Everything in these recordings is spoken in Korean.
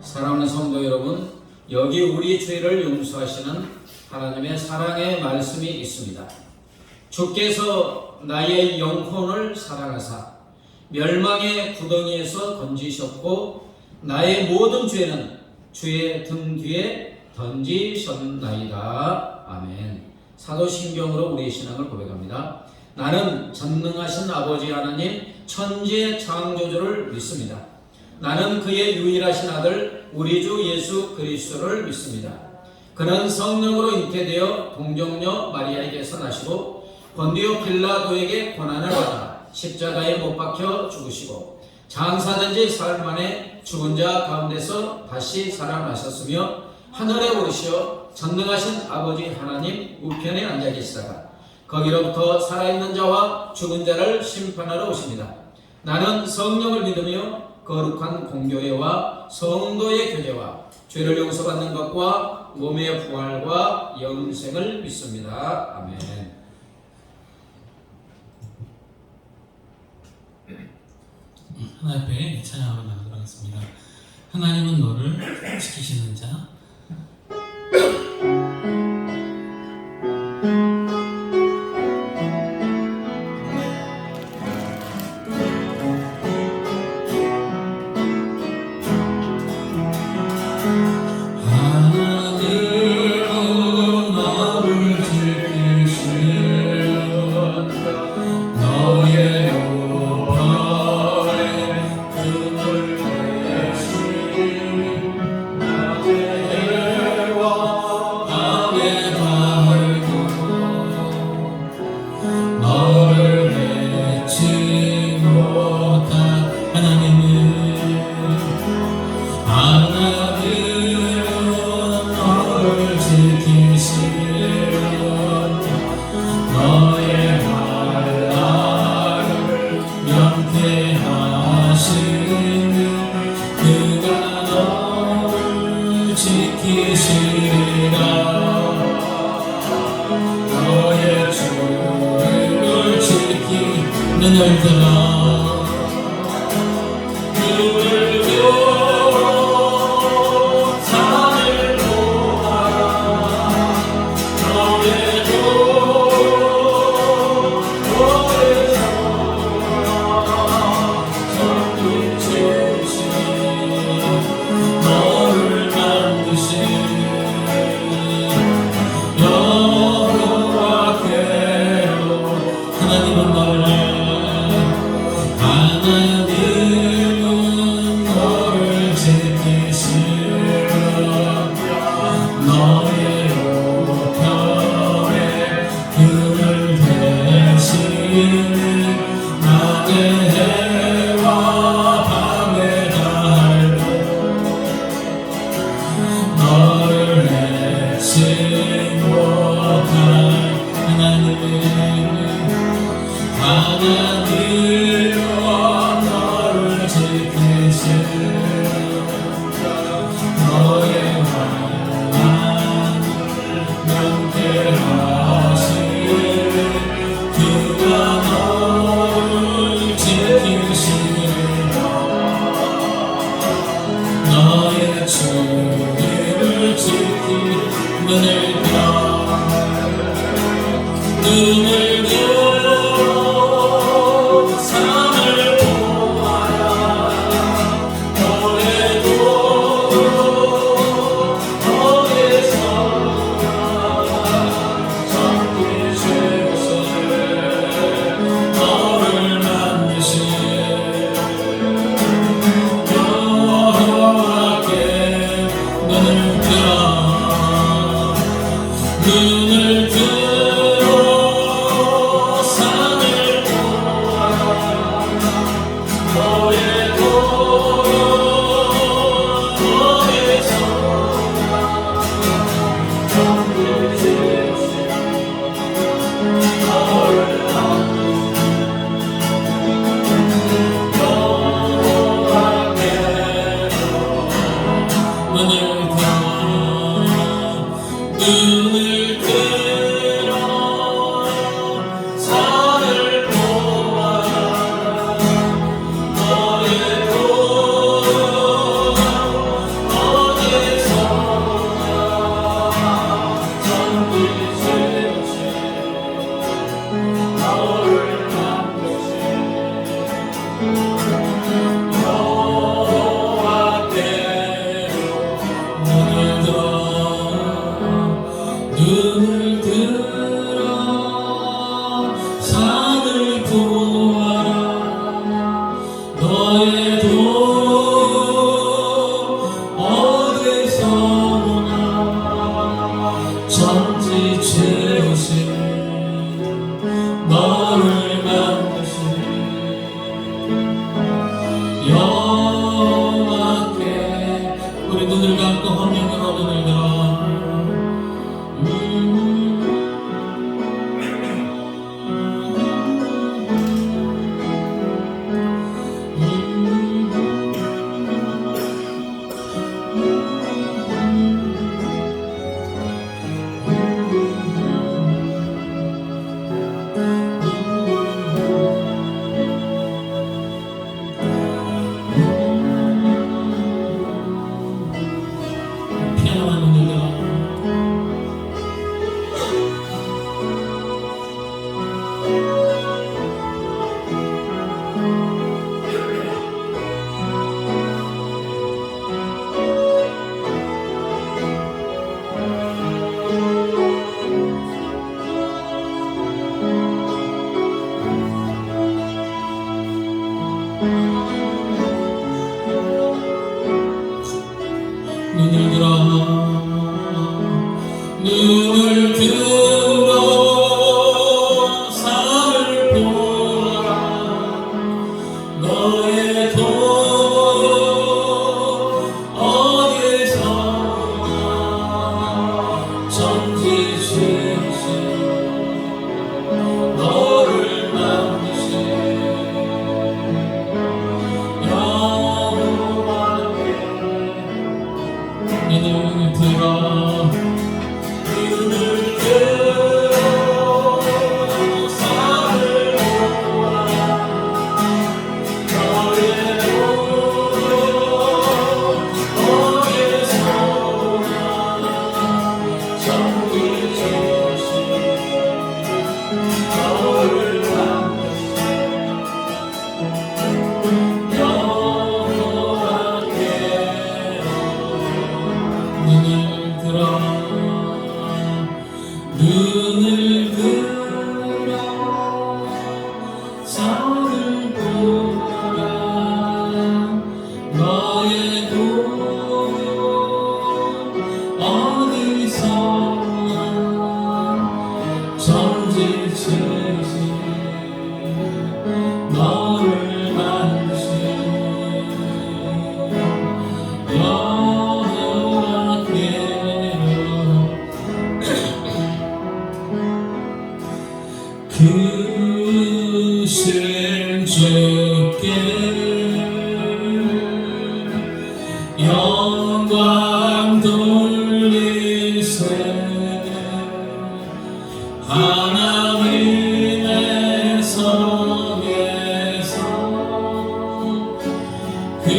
사랑하는 성도 여러분, 여기 우리 죄를 용서하시는 하나님의 사랑의 말씀이 있습니다. 주께서 나의 영혼을 사랑하사 멸망의 구덩이에서 건지셨고 나의 모든 죄는 주의 등 뒤에 던지셨나이다. 아멘. 사도신경으로 우리의 신앙을 고백합니다. 나는 전능하신 아버지 하나님 천지의 창조주를 믿습니다. 나는 그의 유일하신 아들 우리 주 예수 그리스도를 믿습니다. 그는 성령으로 잉태되어 동정녀 마리아에게서 나시고 본디오 빌라도에게 고난을 받아 십자가에 못 박혀 죽으시고 장사된 지 사흘 만에 죽은 자 가운데서 다시 살아나셨으며 하늘에 오르시어 전능하신 아버지 하나님 우편에 앉아 계시다가 거기로부터 살아있는 자와 죽은 자를 심판하러 오십니다. 나는 성령을 믿으며 거룩한 공교회와 성도의 교제와 죄를 용서받는 것과 몸의 부활과 영생을 믿습니다. 아멘. 하나님 앞에 찬양하러 나가도록 하겠습니다. 하나님은 너를 지키시는 자.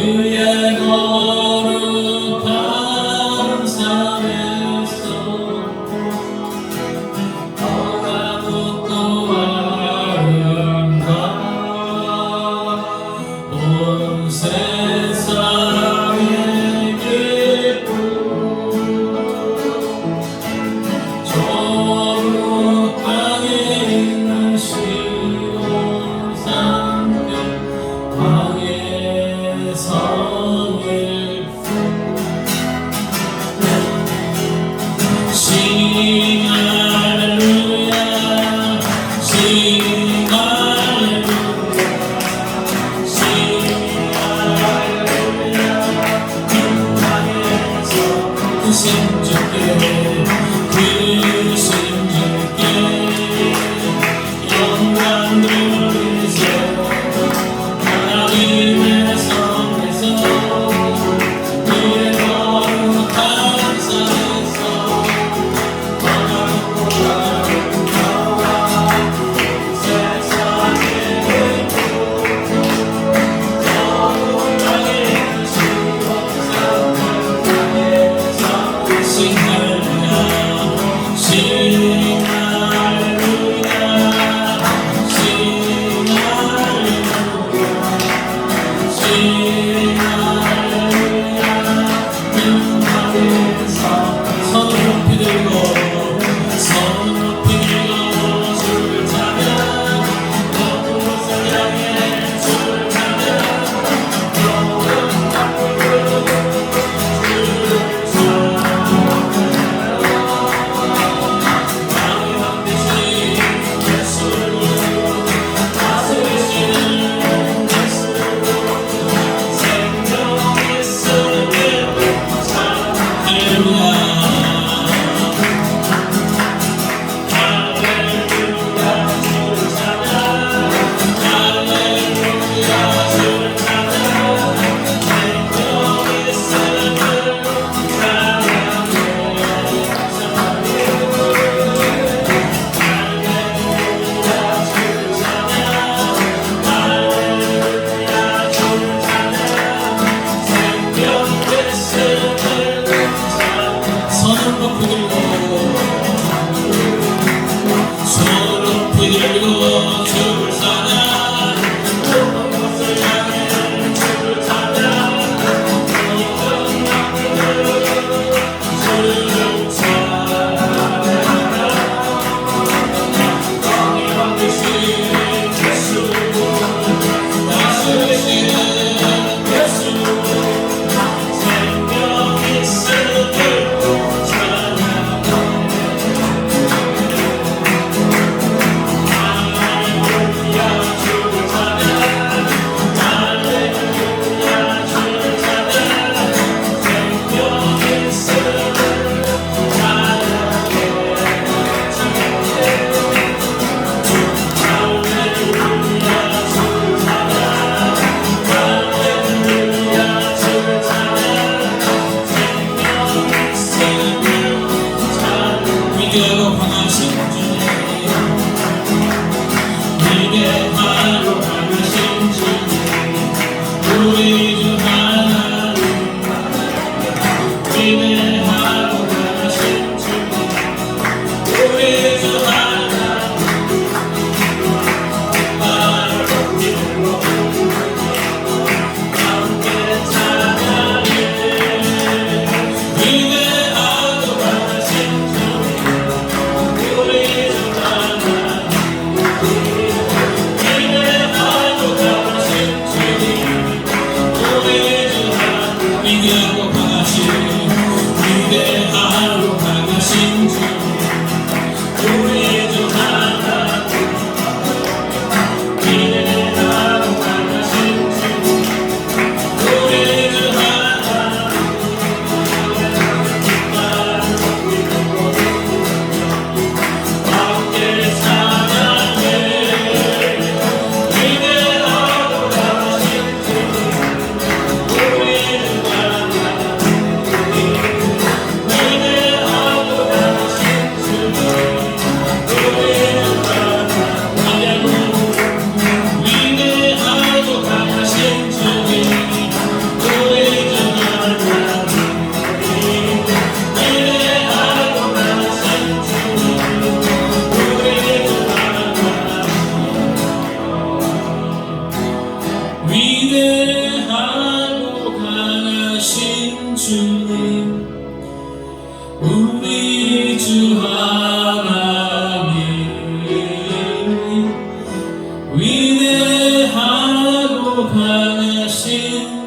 그의 거룩한 산에서 너가 묻고 아름다 온 세상의 기쁨 저 땅에 있는 시온 산벽 왕의 성일 Sing hallelujah, sing hallelujah, sing hallelujah. 땅에서 그 심주께 영광 돌리세 하나님의 성에서 그의 거룩한 산에서 Sing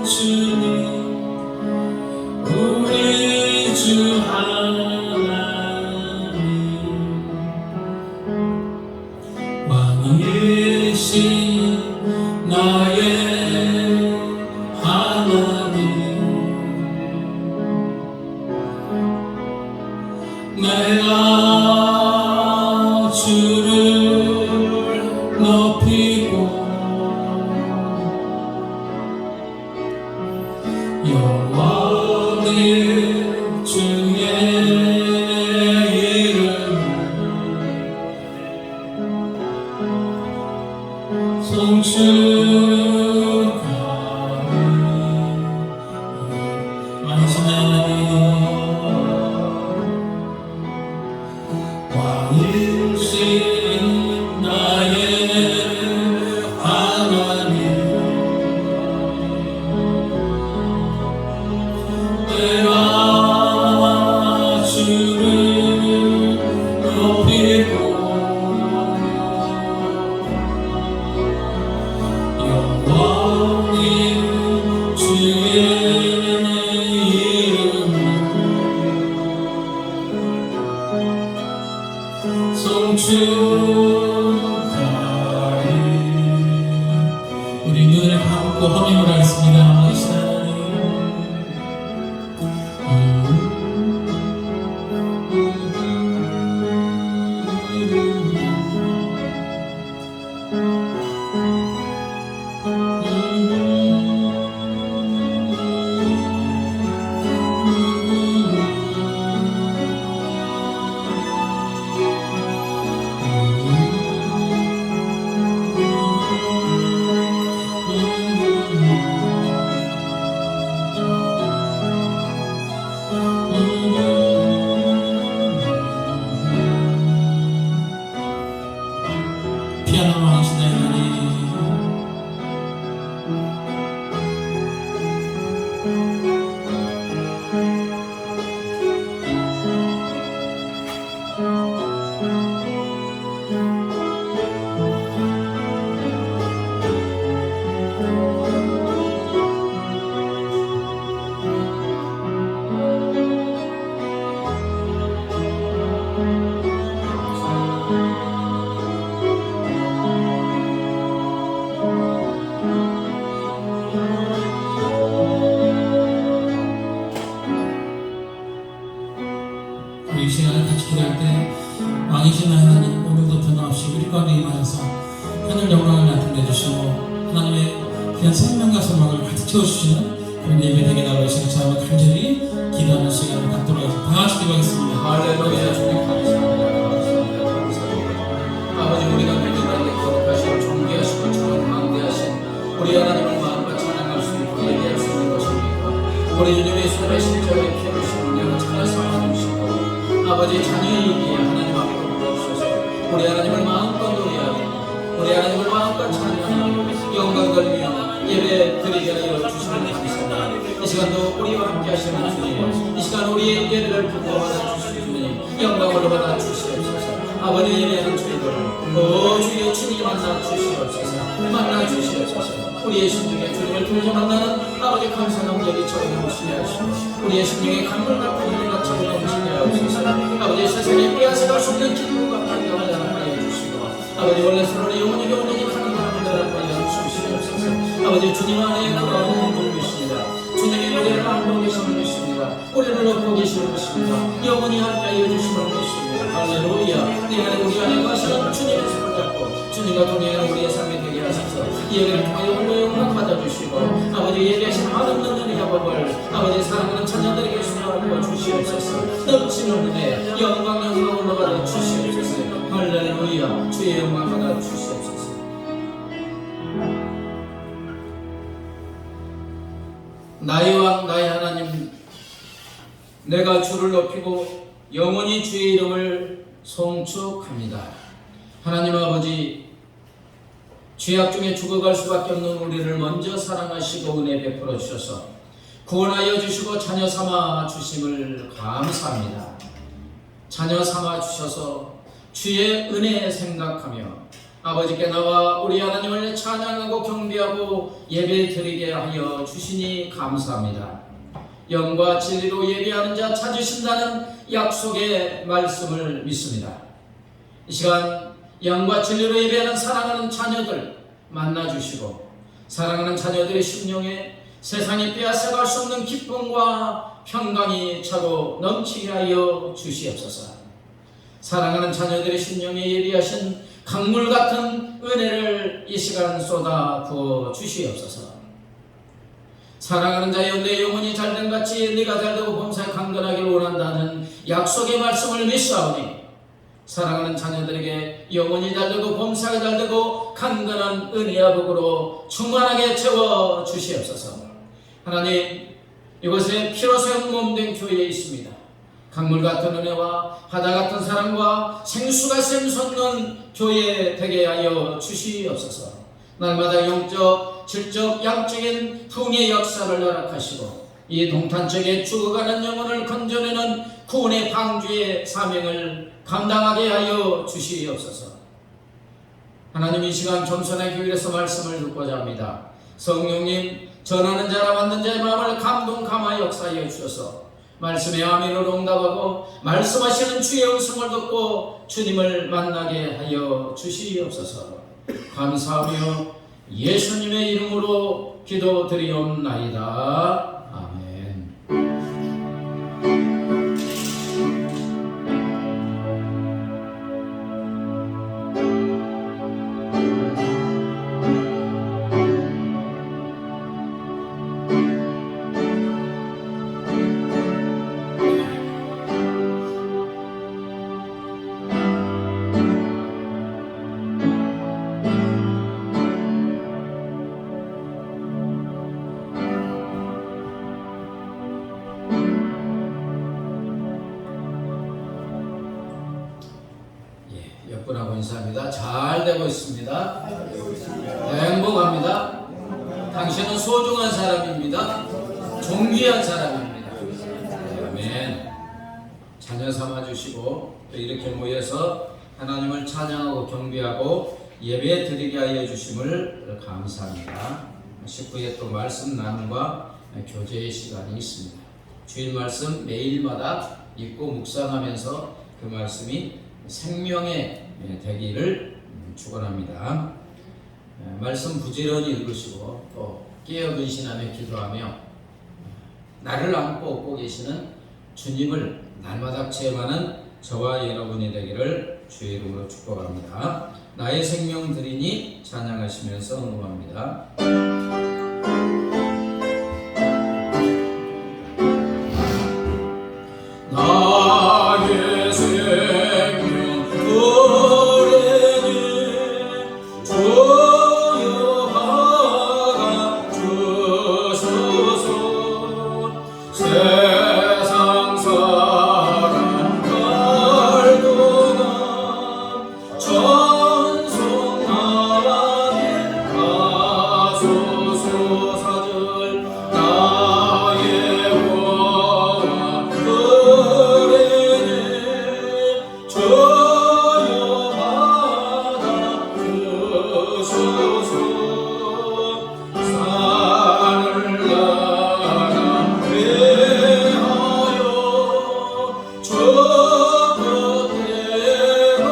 주님 우리 주 하나님 왕이신 나의 하나님 내가 주를 높이고 영원히 주의 이름을 송축하리 왕이신 하나님 왕이신 나의 하나님 내가 주를 높이고 영원히 주의 이름을 송축하리 우리 눈을 감고 허밍을 하겠습니다. 왕이신 하나님 피아노 왕이신 하나님 우리 이 시간을 같이 기도할 때 왕이신 하나님 오늘도 변함없이 우리 가운데 임하여서 하늘 영광을 나타내주시고 하나님의 귀한 생명과 소망을 가득 채워주시는 그런 예배 되게 달라고 이 시간 저와 간절히 기도하는 시간을 갖도록 하겠습니다. 다 같이 기도하겠습니다. 할렐루야. 주님 감사합니다. 감사합니다. 감사합니다. 아버지 우리가 믿음하게 거룩하시고 존귀하시고 참 망대하신 우리 하나님을 마음과 찬양할 수 있고 예배할 수 있는 것입니까? 우리 주님의 손에 십자가에 피를 쏟는 찬양사 주시고 아버지 자녀의 일기에 하나님 앞에 올려주셔서 우리 하나님을 마음껏 노래하고 우리 하나님을 마음껏 찬양하고 영광 돌리며 예배 드리게 하여 주시는 감사합니다. 이 시간도 우리와 함께 하시는 주님 이 시간 우리의 예배를 부어받아 주시는 주님 영광으로 받아 주시옵소서. 아버지 예배하는 저희들 오 주여 주님 만나 주시옵소서. 만나 주시옵소서. 우리의 심중에 주님을 통해서 만나는 아버지 감사 넘겨리 저희 넘치게 하시고 우리의 심중에 강물 같은 은혜가 저희 넘치게 하옵소서. 아버지 세상에 빼앗아갈 수 없는 기쁨과 반가움을 하여 주시고 아버지 원래 서로를 영원히 영원히 가는 사람을 하여 주시옵소서. 아버지 주님 안에 그러한 분이십니다. 주님이 우리를 안고 계시는 것입니다. 우리를 놓고 계시는 것입니다. 영원히 함께하여 주시는 것입니다. 할렐루야. 내 안에 우리 안에 거하시는 주님의 손을 잡고 주님과 동행하는 우리의 삶이 되게 하셔서 이 예배를 통하여 홀로 영광 받아주시고 아버지 예배하신 아름다운 은혜와 법을 아버지 사랑하는 자녀들에게 수여하여 주시옵소서. 넘치는 은혜 영광 영광으로 받아 주시옵소서. 할렐루야. 주의 영광 받아 주시옵소서. 나의 왕 나의 하나님 내가 주를 높이고 영원히 주의 이름을 송축합니다. 하나님 아버지 죄악 중에 죽어갈 수밖에 없는 우리를 먼저 사랑하시고 은혜 베풀어 주셔서 구원하여 주시고 자녀 삼아 주심을 감사합니다. 자녀 삼아 주셔서 주의 은혜 생각하며 아버지께 나와 우리 하나님을 찬양하고 경배하고 예배 드리게 하여 주시니 감사합니다. 영과 진리로 예배하는 자 찾으신다는 약속의 말씀을 믿습니다. 이 시간 영과 진리로 예배하는 사랑하는 자녀들 만나주시고 사랑하는 자녀들의 심령에 세상이 빼앗아갈 수 없는 기쁨과 평강이 차고 넘치게 하여 주시옵소서. 사랑하는 자녀들의 심령에 예비하신 강물 같은 은혜를 이 시간 쏟아 부어 주시옵소서. 사랑하는 자여, 내 영혼이 잘된 같이 네가 잘되고 범사에 강건하기를 원한다는 약속의 말씀을 믿사오니 사랑하는 자녀들에게 영혼이 잘되고 범사가 잘되고 강건한 은혜와 복으로 충만하게 채워 주시옵소서. 하나님, 이곳에 피로 세운 몸된 교회에 있습니다. 강물 같은 은혜와 바다 같은 사랑과 생수가 샘솟는 교회 되게 하여 주시옵소서. 날마다 영적, 질적, 양적인 풍의 역사를 허락하시고 이 동탄적에 죽어가는 영혼을 건져내는 구원의 방주의 사명을 감당하게 하여 주시옵소서. 하나님, 이 시간 겸손한 교회에서 말씀을 듣고자 합니다. 성령님, 전하는 자라 만든 자의 마음을 감동 감화 역사하여 주셔서 말씀의 아멘으로 응답하고 말씀하시는 주의 음성을 듣고 주님을 만나게 하여 주시옵소서. 감사하며 예수님의 이름으로 기도드리옵나이다. 아멘. 역분하고 인사합니다. 잘 되고 있습니다. 행복합니다. 당신은 소중한 사람입니다. 존귀한 사람입니다. 아멘. 자녀 삼아주시고 또 이렇게 모여서 하나님을 찬양하고 경배하고 예배 드리게 하여 주심을 감사합니다. 19회 또 말씀 나눔과 교제의 시간이 있습니다. 주일 말씀 매일마다 읽고 묵상하면서 그 말씀이 생명의 되기를 축원합니다. 말씀 부지런히 읽으시고 또 깨어 근신하며 기도하며 나를 안고 업고 계시는 주님을 날마다 체험하는 저와 여러분이 되기를 주의 이름으로 축복합니다. 나의 생명 드리니 찬양하시면서 응원합니다. 나의 생명 드리니 주여 받아 주소서. 세상 사랑 갈구나 전송하게 하소서. 사절 나의 원한 그리니 주여 받아 주소서. 산을 나가 위하여 주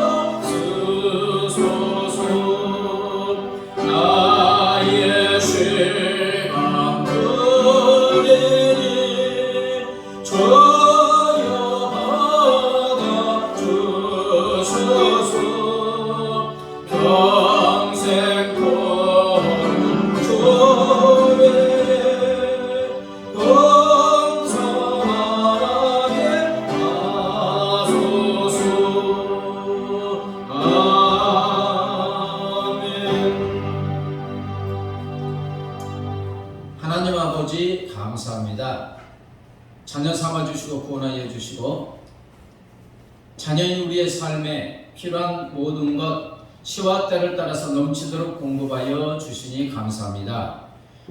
곁에로 쓰소서. 나의 시간 그리니 주여 받아 주소서. 평생 거룩 주의 건성하게 하소서. 아멘. 하나님 아버지 감사합니다. 자녀 삼아주시고 구원하여 주시고 자녀인 우리의 삶에 필요한 모든 것 시와 때를 따라서 넘치도록 공급하여 주시니 감사합니다.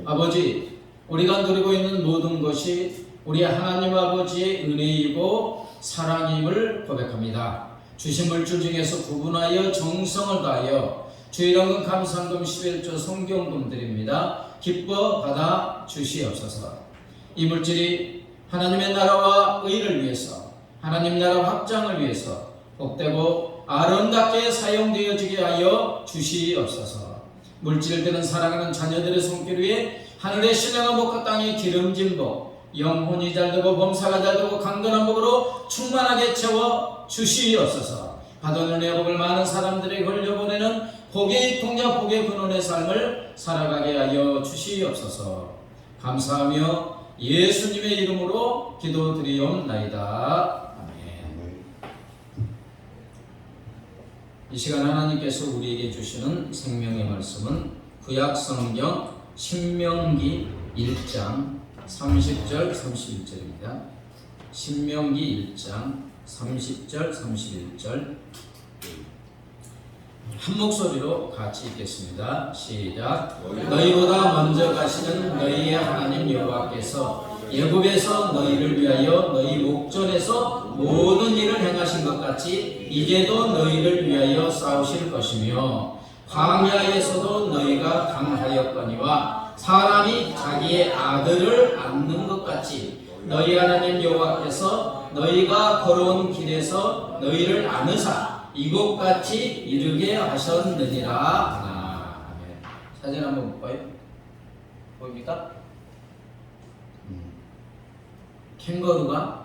아버지, 우리가 누리고 있는 모든 것이 우리 하나님 아버지의 은혜이고 사랑임을 고백합니다. 주신 물질 중에서 구분하여 정성을 다하여 주일원금 감사금 11조 성경금 드립니다. 기뻐 받아 주시옵소서. 이 물질이 하나님의 나라와 의를 위해서, 하나님 나라 확장을 위해서 복되고 아름답게 사용되어지게 하여 주시옵소서. 물질들은 사랑하는 자녀들의 손길 위에 하늘의 신령한 복과 땅의 기름진 복, 영혼이 잘되고 범사가 잘되고 강건한 복으로 충만하게 채워 주시옵소서. 받은 은혜의 복을 많은 사람들에게 흘려보내는 복의 통장 복의 근원의 삶을 살아가게 하여 주시옵소서. 감사하며 예수님의 이름으로 기도드리옵나이다. 아멘. 이 시간 하나님께서 우리에게 주시는 생명의 말씀은 구약 성경 신명기 1장 30절 31절입니다. 신명기 1장 30절 31절 한 목소리로 같이 읽겠습니다. 시작. 너희보다 먼저 가시는 너희의 하나님 여호와께서 애굽에서 너희를 위하여 너희 목전에서 모든 일을 행하신 것 같이 이제도 너희를 위하여 싸우실 것이며 광야에서도 너희가 강하였거니와 사람이 자기의 아들을 안는 것 같이 너희 하나님 여호와께서 너희가 걸어온 길에서 너희를 안으사 이곳같이 이르게 하셨느니라. 아멘. 사진 한번 볼까요? 보입니까? 캥거루가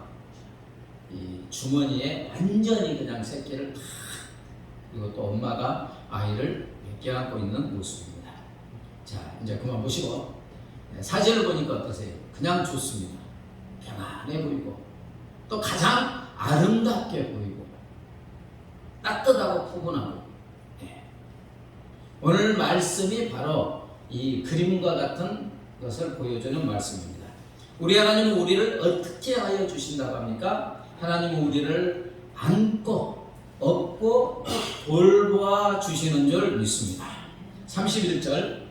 이 주머니에 완전히 그냥 새끼를 탁, 그리고 또 엄마가 아이를 껴안고 있는 모습입니다. 자, 이제 그만 보시고 사진을 보니까 어떠세요? 그냥 좋습니다. 평안해 보이고 또 가장 아름답게 보이고 따뜻하고 푸근하고. 오늘 말씀이 바로 이 그림과 같은 것을 보여주는 말씀입니다. 우리 하나님은 우리를 어떻게 하여 주신다고 합니까? 하나님은 우리를 안고 업고 돌보아 주시는 줄 믿습니다. 31절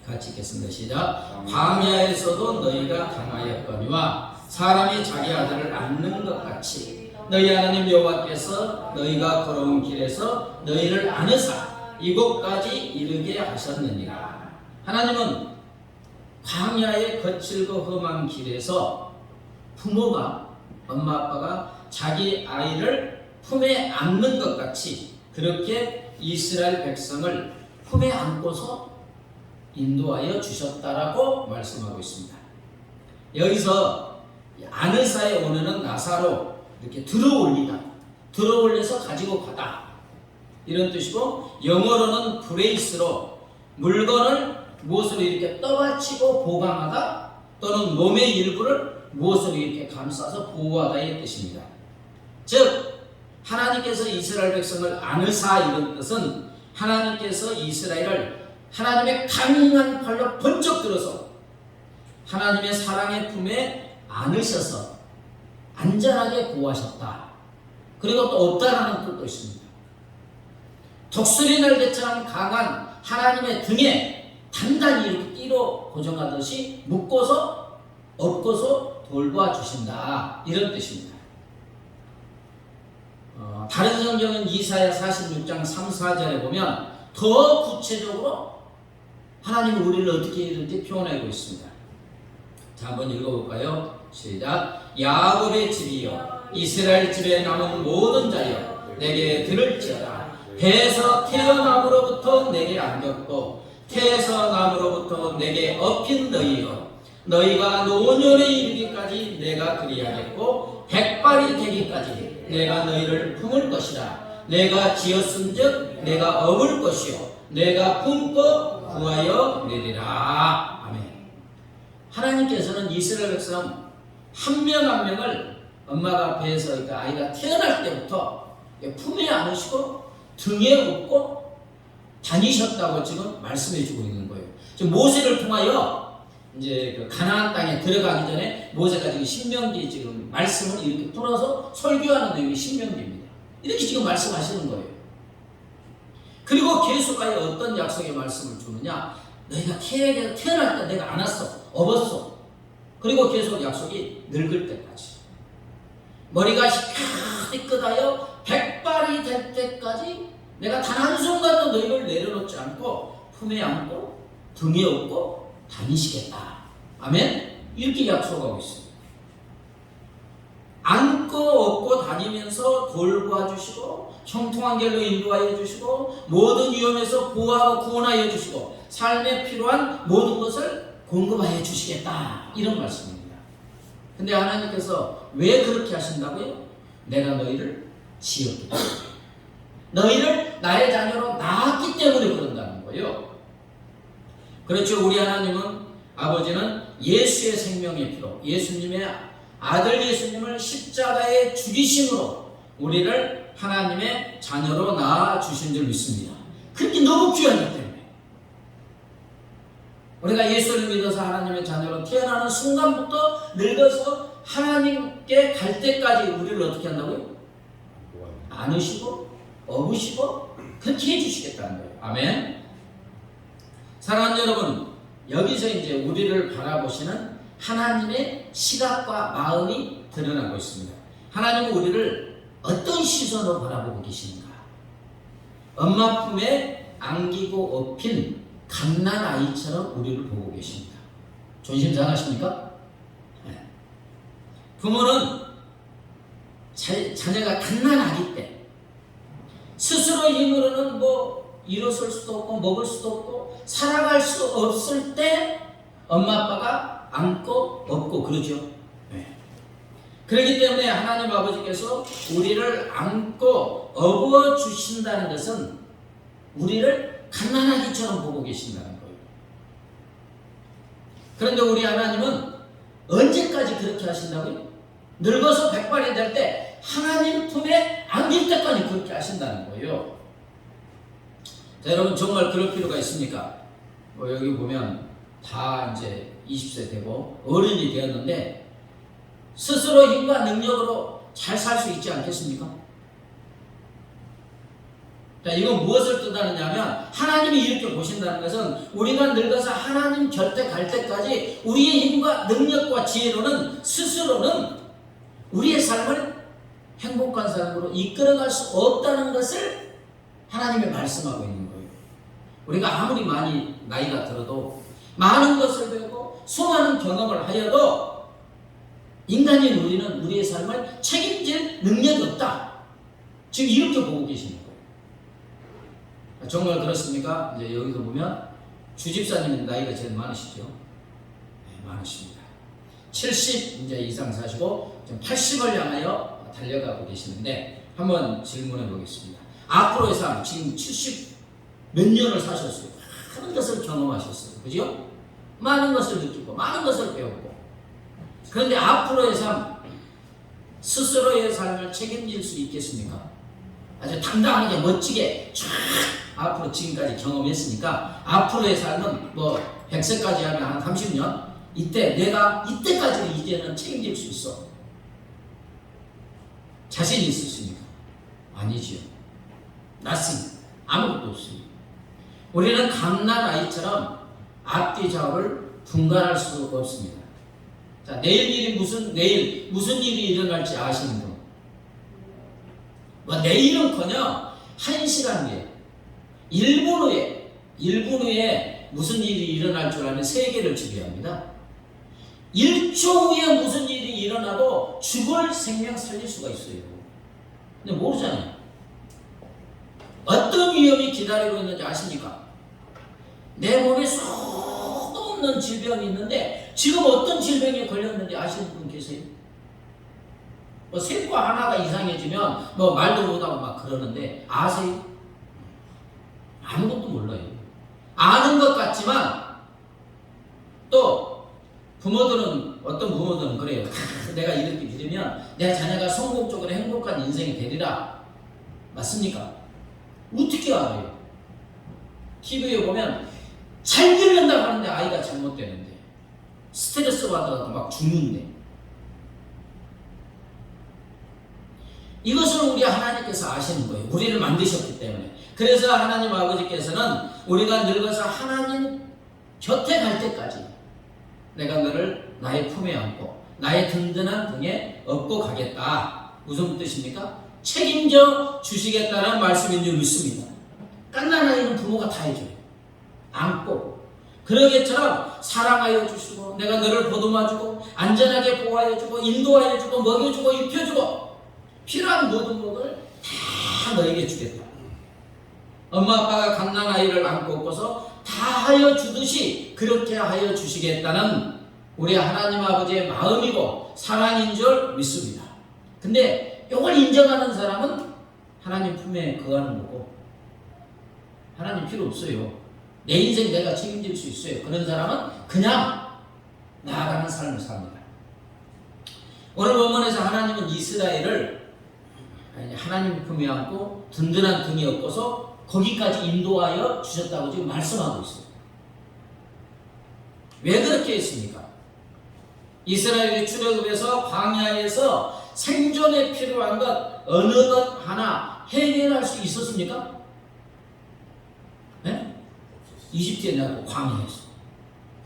같이 읽겠습니다. 시작. 광야에서도 너희가 강하였거니와 사람이 자기 아들을 안는 것 같이 너희 하나님 여호와께서 너희가 걸어온 길에서 너희를 안으사 이곳까지 이르게 하셨느니라. 하나님은 광야의 거칠고 험한 길에서 부모가, 엄마 아빠가 자기 아이를 품에 안는 것 같이 그렇게 이스라엘 백성을 품에 안고서 인도하여 주셨다라고 말씀하고 있습니다. 여기서 안으사의 원어는 나사로 이렇게 들어올리다, 들어올려서 가지고 가다 이런 뜻이고, 영어로는 브레이스로 물건을 무엇으로 이렇게 떠받치고 보강하다 또는 몸의 일부를 무엇으로 이렇게 감싸서 보호하다의 뜻입니다. 즉 하나님께서 이스라엘 백성을 안으사 이런 뜻은 하나님께서 이스라엘을 하나님의 강인한 팔로 번쩍 들어서 하나님의 사랑의 품에 안으셔서 안전하게 보호하셨다. 그리고 또 없다라는 뜻도 있습니다. 독수리 날개처럼 강한 하나님의 등에 단단히 이렇게 띠로 고정하듯이 묶어서 업고서 돌보아 주신다 이런 뜻입니다. 다른 성경은 이사야 46장 3, 4절에 보면 더 구체적으로 하나님은 우리를 어떻게 이런지 표현하고 있습니다. 자, 한번 읽어볼까요? 시작. 야곱의 집이여 이스라엘 집에 남은 모든 자여 내게 들을지어다. 배에서 태어남으로부터 내게 안겼고 태에서 남으로부터 내게 업힌 너희여 너희가 노년에 이르기까지 내가 그리하겠고 백발이 되기까지 내가 너희를 품을 것이라. 내가 지었은즉 내가 업을 것이요 내가 품고 구하여 내리라. 아멘. 하나님께서는 이스라엘 백성 한 명 한 명을 엄마가 배에서 그러니까 아이가 태어날 때부터 품에 안으시고 등에 업고 다니셨다고 지금 말씀해주고 있는 거예요. 지금 모세를 통하여 이제 그 가나안 땅에 들어가기 전에 모세가 지금 신명기 지금 말씀을 이렇게 풀어서 설교하는 내용이 신명기입니다. 이렇게 지금 말씀하시는 거예요. 그리고 계속하여 어떤 약속의 말씀을 주느냐? 너희가 태어날 때 내가 안았어, 업었어. 그리고 계속 약속이 늙을 때까지 머리가 희끗하여 백발이 될 때까지 내가 단 한순간도 너희를 내려놓지 않고 품에 안고 등에 업고 다니시겠다. 아멘? 이렇게 약속하고 있습니다. 안고 업고 다니면서 돌보아 주시고 형통한 길로 인도하여 주시고 모든 위험에서 보호하고 구원하여 주시고 삶에 필요한 모든 것을 공급하여 주시겠다. 이런 말씀입니다. 근데 하나님께서 왜 그렇게 하신다고요? 내가 너희를 지었기 때문에, 너희를 나의 자녀로 낳았기 때문에 그런다는 거예요. 그렇죠. 우리 하나님은, 아버지는 예수의 생명의 피로, 예수님의 아들 예수님을 십자가에 죽이심으로 우리를 하나님의 자녀로 낳아 주신 줄 믿습니다. 그렇게 너무 귀하기 때문에 우리가 예수를 믿어서 하나님의 자녀로 태어나는 순간부터 늙어서 하나님께 갈 때까지 우리를 어떻게 한다고요? 안으시고 업으시고 그렇게 해주시겠다는 거예요. 아멘. 사랑하는 여러분, 여기서 이제 우리를 바라보시는 하나님의 시각과 마음이 드러나고 있습니다. 하나님은 우리를 어떤 시선으로 바라보고 계시는가? 엄마 품에 안기고 업힌 갓난아이처럼 우리를 보고 계십니다. 존심 잘하십니까? 네. 부모는 자녀가 갓난아기 때 스스로 힘으로는 뭐 일어설 수도 없고 먹을 수도 없고 살아갈 수 없을 때 엄마 아빠가 안고 업고 그러죠. 네. 그렇기 때문에 하나님 아버지께서 우리를 안고 업어 주신다는 것은 우리를 갓난아기처럼 보고 계신다는 거예요. 그런데 우리 하나님은 언제까지 그렇게 하신다고요? 늙어서 백발이 될 때 하나님 품에 안길 때까지 그렇게 하신다는 거예요. 자, 여러분 정말 그럴 필요가 있습니까? 뭐 여기 보면 다 이제 20세 되고 어른이 되었는데 스스로 힘과 능력으로 잘 살 수 있지 않겠습니까? 자, 이건 무엇을 뜻하느냐 하면 하나님이 이렇게 보신다는 것은 우리가 늙어서 하나님 곁에 갈 때까지 우리의 힘과 능력과 지혜로는 스스로는 우리의 삶을 행복한 삶으로 이끌어갈 수 없다는 것을 하나님이 말씀하고 있는 거예요. 우리가 아무리 많이 나이가 들어도 많은 것을 배우고 수많은 경험을 하여도 인간인 우리는 우리의 삶을 책임질 능력이 없다. 지금 이렇게 보고 계시는 거예요. 정말 그렇습니까? 이제 여기서 보면 주집사님은 나이가 제일 많으시죠? 네, 많으십니다. 70 이제 이상 사시고 80을 향하여 달려가고 계시는데 한번 질문해 보겠습니다. 앞으로의 삶, 지금 70 몇 년을 사셨어요. 많은 것을 경험하셨어요. 그죠? 많은 것을 느끼고 많은 것을 배우고 그런데 앞으로의 삶, 스스로의 삶을 책임질 수 있겠습니까? 아주 당당하게 멋지게 쫙 앞으로 지금까지 경험했으니까 앞으로의 삶은 뭐 100세까지 하면 한 30년 이때 내가 이때까지는 이제는 책임질 수 있어. 자신이 있으십니까? 아니지요. nothing. 아무것도 없습니다. 우리는 갓난아이처럼 앞뒤 좌우를 분간할 수 없습니다. 자, 내일 무슨 일이 일어날지 아시는 분? 뭐 내일은커녕 1시간 뒤에 1분 후에 무슨 일이 일어날 줄 아는 세계를 지배합니다. 1초 후에 무슨 일이 일어나도 죽을 생명 살릴 수가 있어요. 근데 모르잖아요. 어떤 위험이 기다리고 있는지 아십니까? 내 몸에 수도 없는 질병이 있는데 지금 어떤 질병에 걸렸는지 아시는 분 계세요? 뭐 세포 하나가 이상해지면 뭐 말도 못하고 막 그러는데 아세요? 아무것도 몰라요. 아는 것 같지만 또 부모들은 어떤 부모들은 그래요. 내가 이렇게 믿으면 내 자녀가 성공적으로 행복한 인생이 되리라. 맞습니까? 어떻게 알아요? TV에 보면 잘 기른다고 하는데 아이가 잘못되는데 스트레스 받아서 막 죽는데 이것을 우리 하나님께서 아시는 거예요. 우리를 만드셨기 때문에. 그래서 하나님 아버지께서는 우리가 늙어서 하나님 곁에 갈 때까지 내가 너를 나의 품에 안고 나의 든든한 등에 업고 가겠다. 무슨 뜻입니까? 책임져 주시겠다는 말씀인 줄 믿습니다. 갓난아이는 부모가 다 해줘요. 안고 그러게처럼 사랑하여 주시고 내가 너를 보듬어주고 안전하게 보호하여주고 인도하여주고 먹여주고 입혀주고 필요한 모든 것을 다 너에게 주겠다. 엄마 아빠가 갓난아이를 안고 업고서 다 하여 주듯이 그렇게 하여 주시겠다는 우리 하나님 아버지의 마음이고 사랑인 줄 믿습니다. 근데 이걸 인정하는 사람은 하나님 품에 거하는 거고 하나님 필요 없어요. 내 인생 내가 책임질 수 있어요. 그런 사람은 그냥 나아가는 삶을 삽니다. 오늘 본문에서 하나님은 이스라엘을 하나님 품에 안고 든든한 등이 없고서 거기까지 인도하여 주셨다고 지금 말씀하고 있어요. 왜 그렇게 했습니까? 이스라엘이 출애굽에서 광야에서 생존에 필요한 것 어느 것 하나 해결할 수 있었습니까? 네? 이집트에 나고 광야에서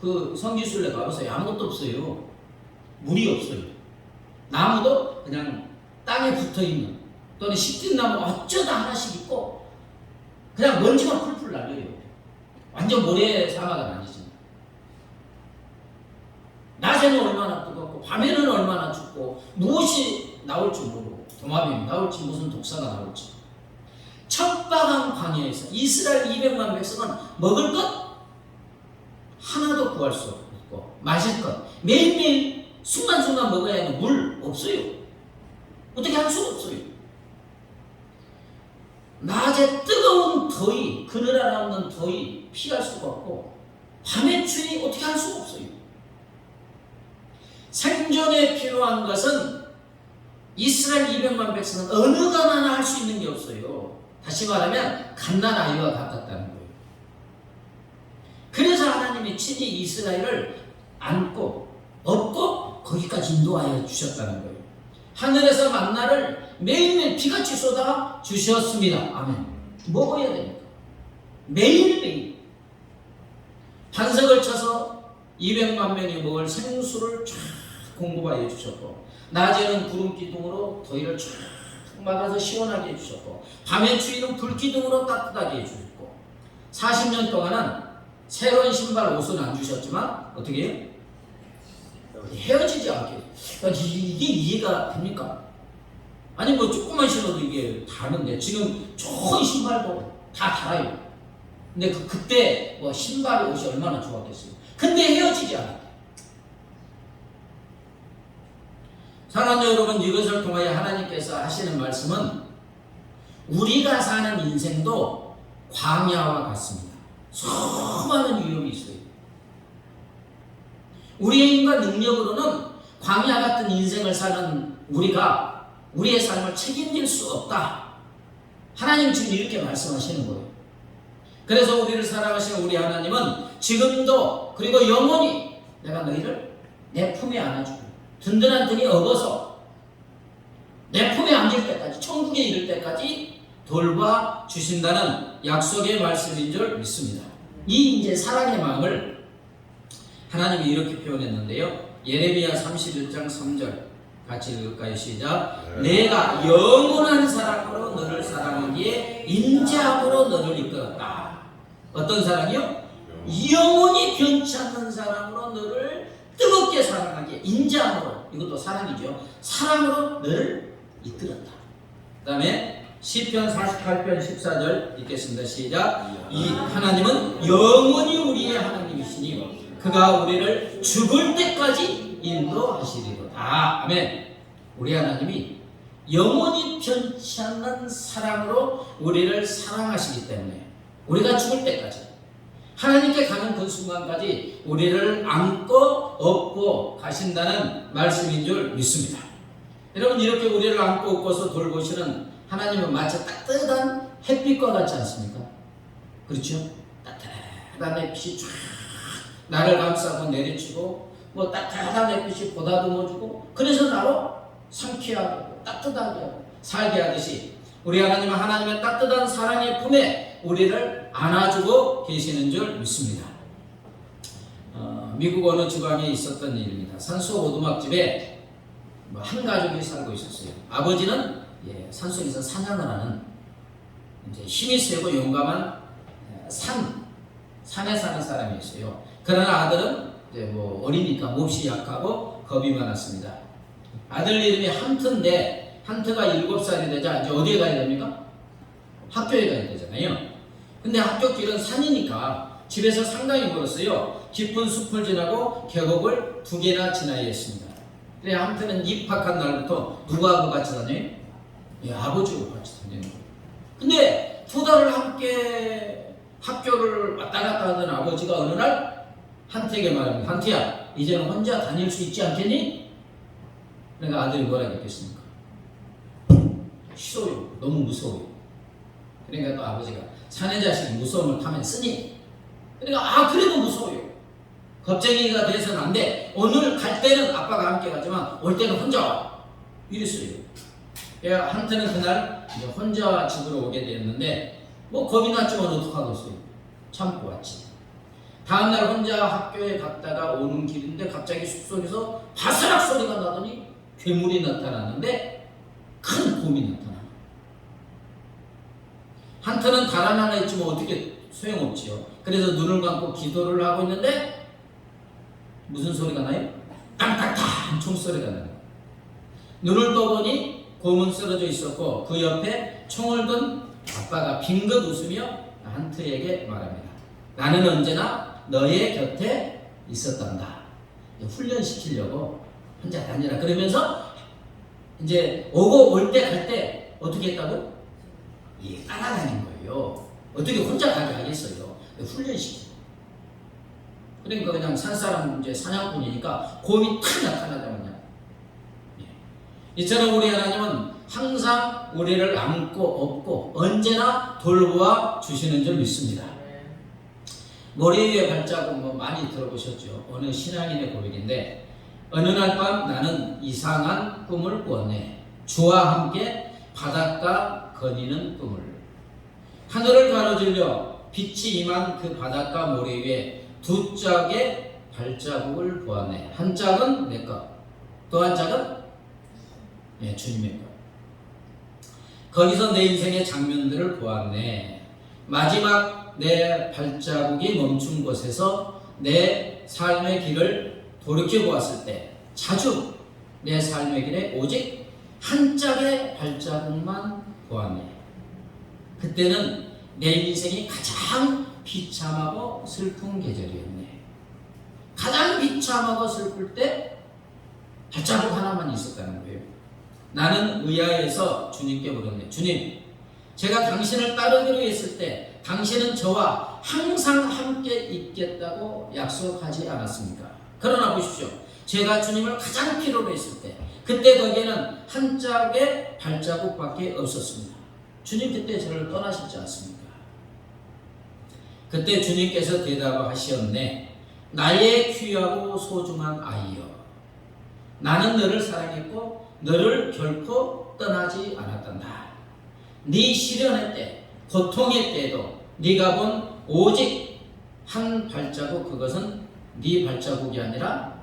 그 성지순례 가보세요. 아무것도 없어요. 물이 없어요. 나무도 그냥 땅에 붙어있는 또는 시든 나무가 어쩌다 하나씩 있고 그냥 먼지가 풀풀 날려요. 완전 모래 사막은 아니지. 낮에는 얼마나 뜨겁고 밤에는 얼마나 춥고 무엇이 나올지 모르고 도마뱀이 나올지 무슨 독사가 나올지 척박한 광야에서 이스라엘 200만 백성은 먹을 것 하나도 구할 수 없고 마실 것 매일매일 순간순간 먹어야 하는 물 없어요. 어떻게 할 수가 없어요. 낮에 뜨거운 더위 그늘 하나 없는 더위 피할 수가 없고 밤의 추위 어떻게 할 수가 없어요. 생존에 필요한 것은 이스라엘 200만 백성은 어느 하나 할 수 있는 게 없어요. 다시 말하면 갓난아이와 같았다는 거예요. 그래서 하나님이 친히 이스라엘을 안고 업고 거기까지 인도하여 주셨다는 거예요. 하늘에서 만나를 매일매일 비같이 쏟아 주셨습니다. 아멘. 먹어야 됩니다. 매일매일 반석을 쳐서 200만 명이 먹을 생수를 쫙 공급하여 주셨고 낮에는 구름 기둥으로 더위를 쫙 막아서 시원하게 해주셨고 밤의 추위는 불 기둥으로 따뜻하게 해주셨고 40년 동안은 새로운 신발 옷은 안 주셨지만 어떻게 해요? 헤어지지 않게 이게 이해가 됩니까? 아니 뭐 조금만 신어도 이게 다른데 지금 좋은 신발도 다 달아요. 근데 그때 뭐 신발 옷이 얼마나 좋았겠어요. 근데 헤어지지 않았대. 사랑하는 여러분, 이것을 통하여 하나님께서 하시는 말씀은 우리가 사는 인생도 광야와 같습니다. 수많은 위험이 있어요. 우리의 힘과 능력으로는 광야 같은 인생을 사는 우리가 우리의 삶을 책임질 수 없다. 하나님 지금 이렇게 말씀하시는 거예요. 그래서 우리를 사랑하시는 우리 하나님은 지금도 그리고 영원히 내가 너희를 내 품에 안아주고 든든한 등에 업어서 내 품에 안길 때까지 천국에 이를 때까지 돌봐 주신다는 약속의 말씀인 줄 믿습니다. 이 이제 사랑의 마음을 하나님이 이렇게 표현했는데요. 예레미야 31장 3절 같이 읽을까요? 시작. 내가 영원한 사랑으로 너를 사랑하기에 인자함으로 너를 이끌었다. 어떤 사랑이요? 영원히 변치 않는 사랑으로 너를 뜨겁게 사랑하기에 인자함으로, 이것도 사랑이죠. 사랑으로 너를 이끌었다. 그 다음에 시편 48편 14절 읽겠습니다. 시작. 이 하나님은 영원히 우리의 하나님이시니 그가 우리를 죽을 때까지 인도하시리로다. 아멘. 우리 하나님이 영원히 변치 않는 사랑으로 우리를 사랑하시기 때문에 우리가 죽을 때까지 하나님께 가는 그 순간까지 우리를 안고 업고 가신다는 말씀인 줄 믿습니다. 여러분, 이렇게 우리를 안고 업고서 돌보시는 하나님은 마치 따뜻한 햇빛과 같지 않습니까? 그렇죠? 따뜻한 햇빛이 쫙 나를 감싸고 내리치고 뭐 따뜻한 햇빛이 보다듬어주고 그래서 나로 상쾌하고 따뜻하게 하고 살게 하듯이 우리 하나님은 하나님의 따뜻한 사랑의 품에 우리를 안아주고 계시는 줄 믿습니다. 미국 어느 지방에 있었던 일입니다. 산속 오두막집에 한 가족이 살고 있었어요. 아버지는 산속에서 사냥을 하는 이제 힘이 세고 용감한 산에 사는 사람이었어요. 그러나 아들은 이제 뭐 어리니까 몹시 약하고 겁이 많았습니다. 아들 이름이 한트인데 한트가 7살이 되자 이제 어디에 가야 됩니까? 학교에 가야 되잖아요. 근데 학교 길은 산이니까 집에서 상당히 멀었어요. 깊은 숲을 지나고 계곡을 2개나 지나야 했습니다. 그래 한트는 입학한 날부터 누구하고 같이 다녀요? 예, 아버지하고 같이 다니는 거예요. 근데 2달을 함께 학교를 왔다 갔다 하던 아버지가 어느 날 한트에게 말합니다. 한트야, 이제는 혼자 다닐 수 있지 않겠니? 그러니까 아들이 뭐라 했겠습니까? 싫어요. 너무 무서워요. 그러니까 또 아버지가 사내 자식이 무서움을 타면 쓰니? 그러니까 그래도 무서워요. 겁쟁이가 돼서는 안 돼. 오늘 갈 때는 아빠가 함께 가지만 올 때는 혼자 와. 이랬어요. 한테는 그날 이제 혼자 집으로 오게 됐는데 뭐 겁이 났지만 어떡하겠어요. 참고 왔지. 다음날 혼자 학교에 갔다가 오는 길인데 갑자기 숲속에서 바스락 소리가 나더니 괴물이 나타나는데 큰 곰이 나타나. 한테는 달아나나 있지만 어떻게 소용없지요. 그래서 눈을 감고 기도를 하고 있는데 무슨 소리가 나요? 땅땅땅 총소리가 나요. 눈을 떠보니 곰은 쓰러져 있었고 그 옆에 총을 든 아빠가 빙긋 웃으며 한트에게 말합니다. 나는 언제나 너의 곁에 있었단다. 훈련시키려고 혼자 다니라. 그러면서 이제 오고 올 때 갈 때 어떻게 했다고? 따라다닌 거예요. 어떻게 혼자 가게 하겠어요. 훈련시키고. 그러니까 그냥 산사람 이제 사냥꾼이니까 곰이 탁 나타나자마자. 이처럼 우리 하나님은 항상 우리를 안고 업고 언제나 돌보아 주시는 줄 믿습니다. 머리 위에 발자국 뭐 많이 들어보셨죠? 어느 신앙인의 고백인데 어느 날 밤 나는 이상한 꿈을 꾸었네. 주와 함께 바닷가 거니는 꿈을. 하늘을 가로질러 빛이 임한 그 바닷가 모래 위에 2 짝의 발자국을 보았네. 한 짝은 내 것, 또 한 짝은 주님의 것. 거기서 내 인생의 장면들을 보았네. 마지막 내 발자국이 멈춘 곳에서 내 삶의 길을 돌이켜 보았을 때 자주 내 삶의 길에 오직 한 짝의 발자국만 보았네. 그때는 내 인생이 가장 비참하고 슬픈 계절이었네. 가장 비참하고 슬플 때 발자국 하나만 있었다는 거예요. 나는 의아해서 주님께 물었네. 주님, 제가 당신을 따르기로 했을 때 당신은 저와 항상 함께 있겠다고 약속하지 않았습니까? 그러나 보십시오. 제가 주님을 가장 필요로 했을 때 그때 거기에는 한 짝의 발자국밖에 없었습니다. 주님 그때 저를 떠나셨지 않습니까? 그때 주님께서 대답하셨네. 나의 귀하고 소중한 아이여, 나는 너를 사랑했고 너를 결코 떠나지 않았단다. 네 시련의 때, 고통의 때에도 네가 본 오직 한 발자국, 그것은 네 발자국이 아니라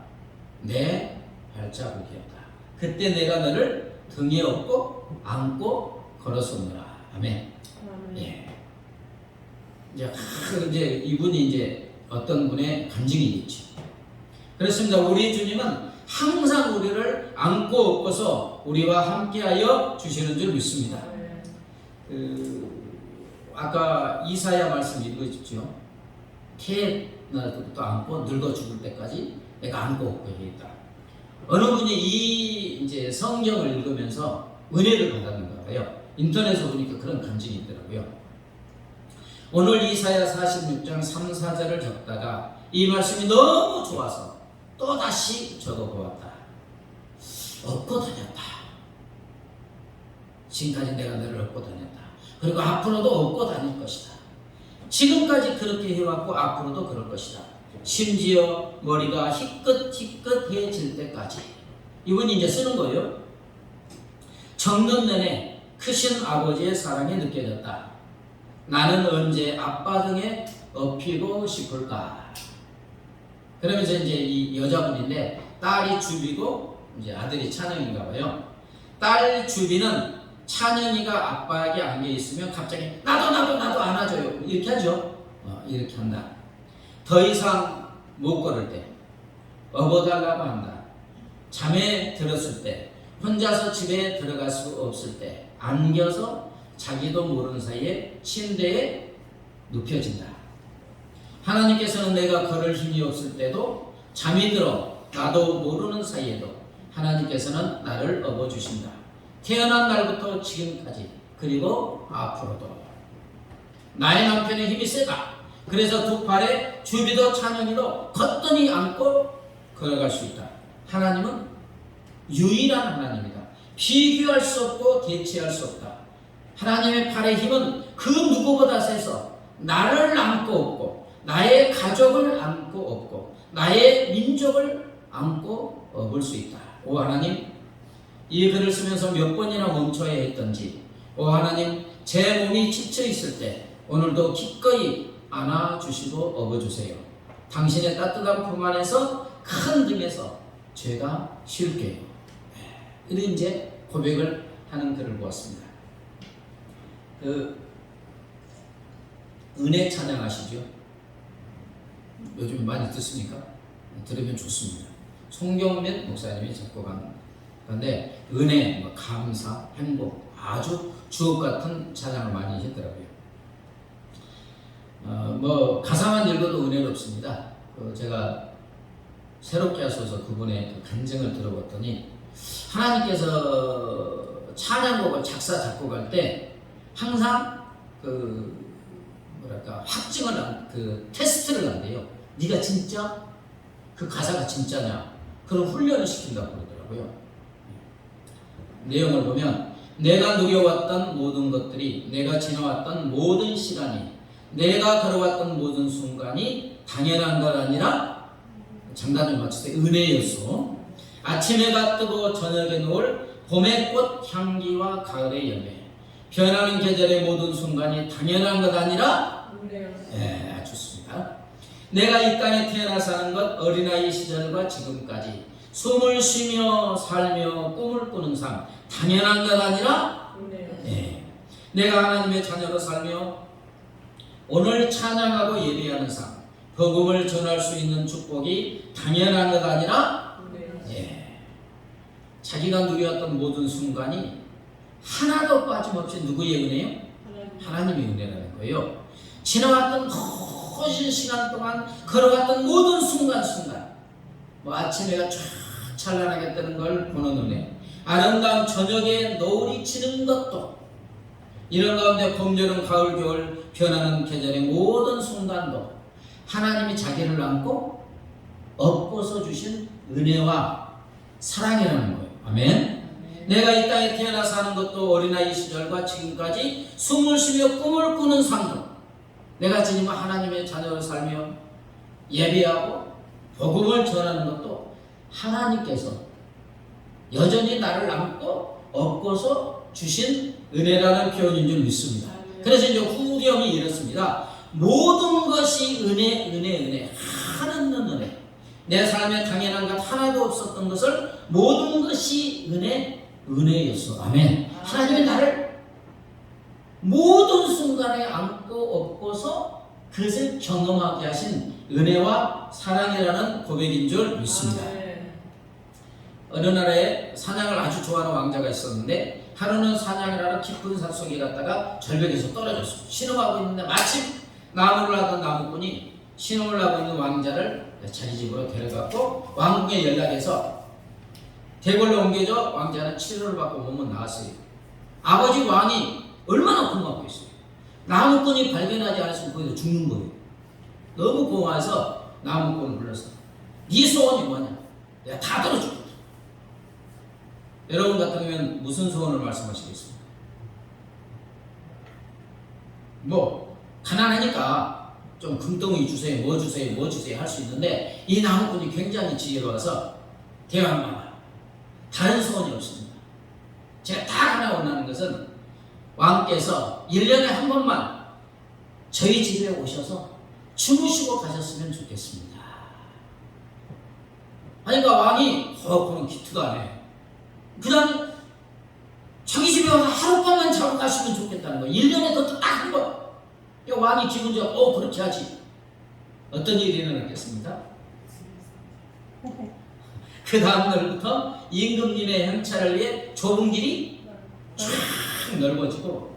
내 발자국이었다. 그때 내가 너를 등에 업고 안고 걸었었노라. 아멘. 예. 이제 이분이 이제 어떤 분의 간증이겠죠. 그렇습니다. 우리 주님은 항상 우리를 안고 업고서 우리와 함께하여 주시는 줄 믿습니다. 아까 이사야 말씀 읽으십시오. 태어날 때부터 안고 늙어 죽을 때까지 내가 안고 업고 있다. 어느 분이 이 이제 성경을 읽으면서 은혜를 받았는가 봐요. 인터넷에 보니까 그런 간증이 있더라고요. 오늘 이사야 46장 3, 4절을 적다가 이 말씀이 너무 좋아서 또 다시 적어보았다. 업고 다녔다. 지금까지 내가 너를 업고 다녔다. 그리고 앞으로도 업고 다닐 것이다. 지금까지 그렇게 해왔고 앞으로도 그럴 것이다. 심지어 머리가 희끗희끗해질 때까지. 이분이 이제 쓰는 거예요. 적는 내내 크신 아버지의 사랑이 느껴졌다. 나는 언제 아빠 등에 업히고 싶을까? 그러면서 이제 이 여자분인데 딸이 주비고 이제 아들이 찬영인가 봐요. 딸 주비는 찬영이가 아빠에게 안겨 있으면 갑자기 나도 안아줘요. 이렇게 하죠. 이렇게 한다. 더 이상 못 걸을 때 업어달라고 한다. 잠에 들었을 때, 혼자서 집에 들어갈 수 없을 때 안겨서 자기도 모르는 사이에 침대에 눕혀진다. 하나님께서는 내가 걸을 힘이 없을 때도, 잠이 들어 나도 모르는 사이에도 하나님께서는 나를 업어주신다. 태어난 날부터 지금까지, 그리고 앞으로도. 나의 남편의 힘이 세다. 그래서 두 팔에 주비도 찬영이도 거뜬히 안고 걸어갈 수 있다. 하나님은 유일한 하나님이다. 비교할 수 없고 대체할 수 없다. 하나님의 팔의 힘은 그 누구보다 세서 나를 안고 업고, 나의 가족을 안고 업고, 나의 민족을 안고 업을 수 있다. 오 하나님, 이 글을 쓰면서 몇 번이나 멈춰야 했던지, 오 하나님, 제 몸이 지쳐 있을 때 오늘도 기꺼이 안아주시고 업어주세요. 당신의 따뜻한 품 안에서 큰 등에서 죄가 쉴게요. 이런 이제 고백을 하는 글을 보았습니다. 은혜 찬양하시죠? 요즘 많이 듣습니까? 들으면 좋습니다. 송경면 목사님이 작곡한 건데, 은혜, 감사, 행복, 아주 주옥 같은 찬양을 많이 했더라고요. 가사만 읽어도 은혜롭습니다. 제가 새롭게 하셔서 그분의 간증을 들어봤더니, 하나님께서 찬양곡을 작사 작곡할 때 항상 확증을 테스트를 한대요. 네가 진짜 그 가사가 진짜냐? 그런 훈련을 시킨다고 그러더라고요. 내용을 보면, 내가 누려왔던 모든 것들이, 내가 지나왔던 모든 시간이, 내가 걸어왔던 모든 순간이 당연한 것 아니라, 장단을 맞추세요. 은혜였어. 아침에가 뜨고 저녁에 노을 봄의 꽃 향기와 가을의 열매, 변하는 계절의 모든 순간이 당연한 것 아니라, 네, 좋습니다. 내가 이 땅에 태어나 사는 것, 어린아이 시절과 지금까지 숨을 쉬며 살며 꿈을 꾸는 삶, 당연한 것 아니라, 네. 내가 하나님의 자녀로 살며 오늘 찬양하고 예배하는 삶, 복음을 전할 수 있는 축복이 당연한 것 아니라, 네. 자기가 누렸던 모든 순간이 하나도 빠짐없이 누구의 은혜요? 하나님의 은혜라는 거예요. 지나왔던 모든 시간 동안 걸어갔던 모든 순간순간, 아침에가 쫙 찬란하게 뜨는 걸 보는 은혜, 아름다운 저녁에 노을이 지는 것도, 이런 가운데 봄, 여름, 가을, 겨울 변하는 계절의 모든 순간도 하나님이 자기를 안고 업고서 주신 은혜와 사랑이라는 거예요. 아멘. 내가 이 땅에 태어나 사는 것도, 어린아이 시절과 지금까지 숨을 쉬며 꿈을 꾸는 삶도, 내가 지금 하나님의 자녀로 살며 예배하고 복음을 전하는 것도 하나님께서 여전히 나를 안고 업고서 주신 은혜라는 표현인 줄 믿습니다. 그래서 이제 후렴이 이렇습니다. 모든 것이 은혜, 하나는 은혜. 내 삶에 당연한 것 하나도 없었던 것을 모든 것이 은혜였어. 아멘. 하나님이 나를 모든 순간에 안고 업고서 그것을 경험하게 하신 은혜와 사랑이라는 고백인 줄 믿습니다. 어느 나라에 사냥을 아주 좋아하는 왕자가 있었는데, 하루는 사냥이라는 깊은 산 속에 갔다가 절벽에서 떨어졌습니다. 신음하고 있는데 마침 나무를 하던 나무꾼이 신음을 하고 있는 왕자를 자기 집으로 데려갔고, 왕궁에 연락해서 대궐로 옮겨져 왕자는 치료를 받고 몸은 나았어요. 아버지 왕이 얼마나 고마워 있어요. 나무꾼이 발견하지 않았으면 거기서 죽는 거예요. 너무 고마워서 나무꾼을 불러서, 네 소원이 뭐냐? 내가 다 들어줄게. 여러분 같은 경우는 무슨 소원을 말씀하시겠습니까? 가난하니까 좀 금덩이 주세요, 뭐 주세요 할 수 있는데, 이 나무꾼이 굉장히 지혜로워서, 대왕마마, 다른 소원이 없습니다. 제가 딱 하나 원하는 것은, 왕께서 1년에 한 번만 저희 집에 오셔서 주무시고 가셨으면 좋겠습니다. 그러니까 왕이 그런 기특가 안 해. 그냥 자기 집에 와서 하룻밤만 자고 가시면 좋겠다는 거예요. 1년에 딱 한 번. 야, 왕이 기분 좋아. 그렇게 하지. 어떤 일이 일어났겠습니까? 그 다음 날부터 임금님의 행차를 위해 좁은 길이 쫙 넓어지고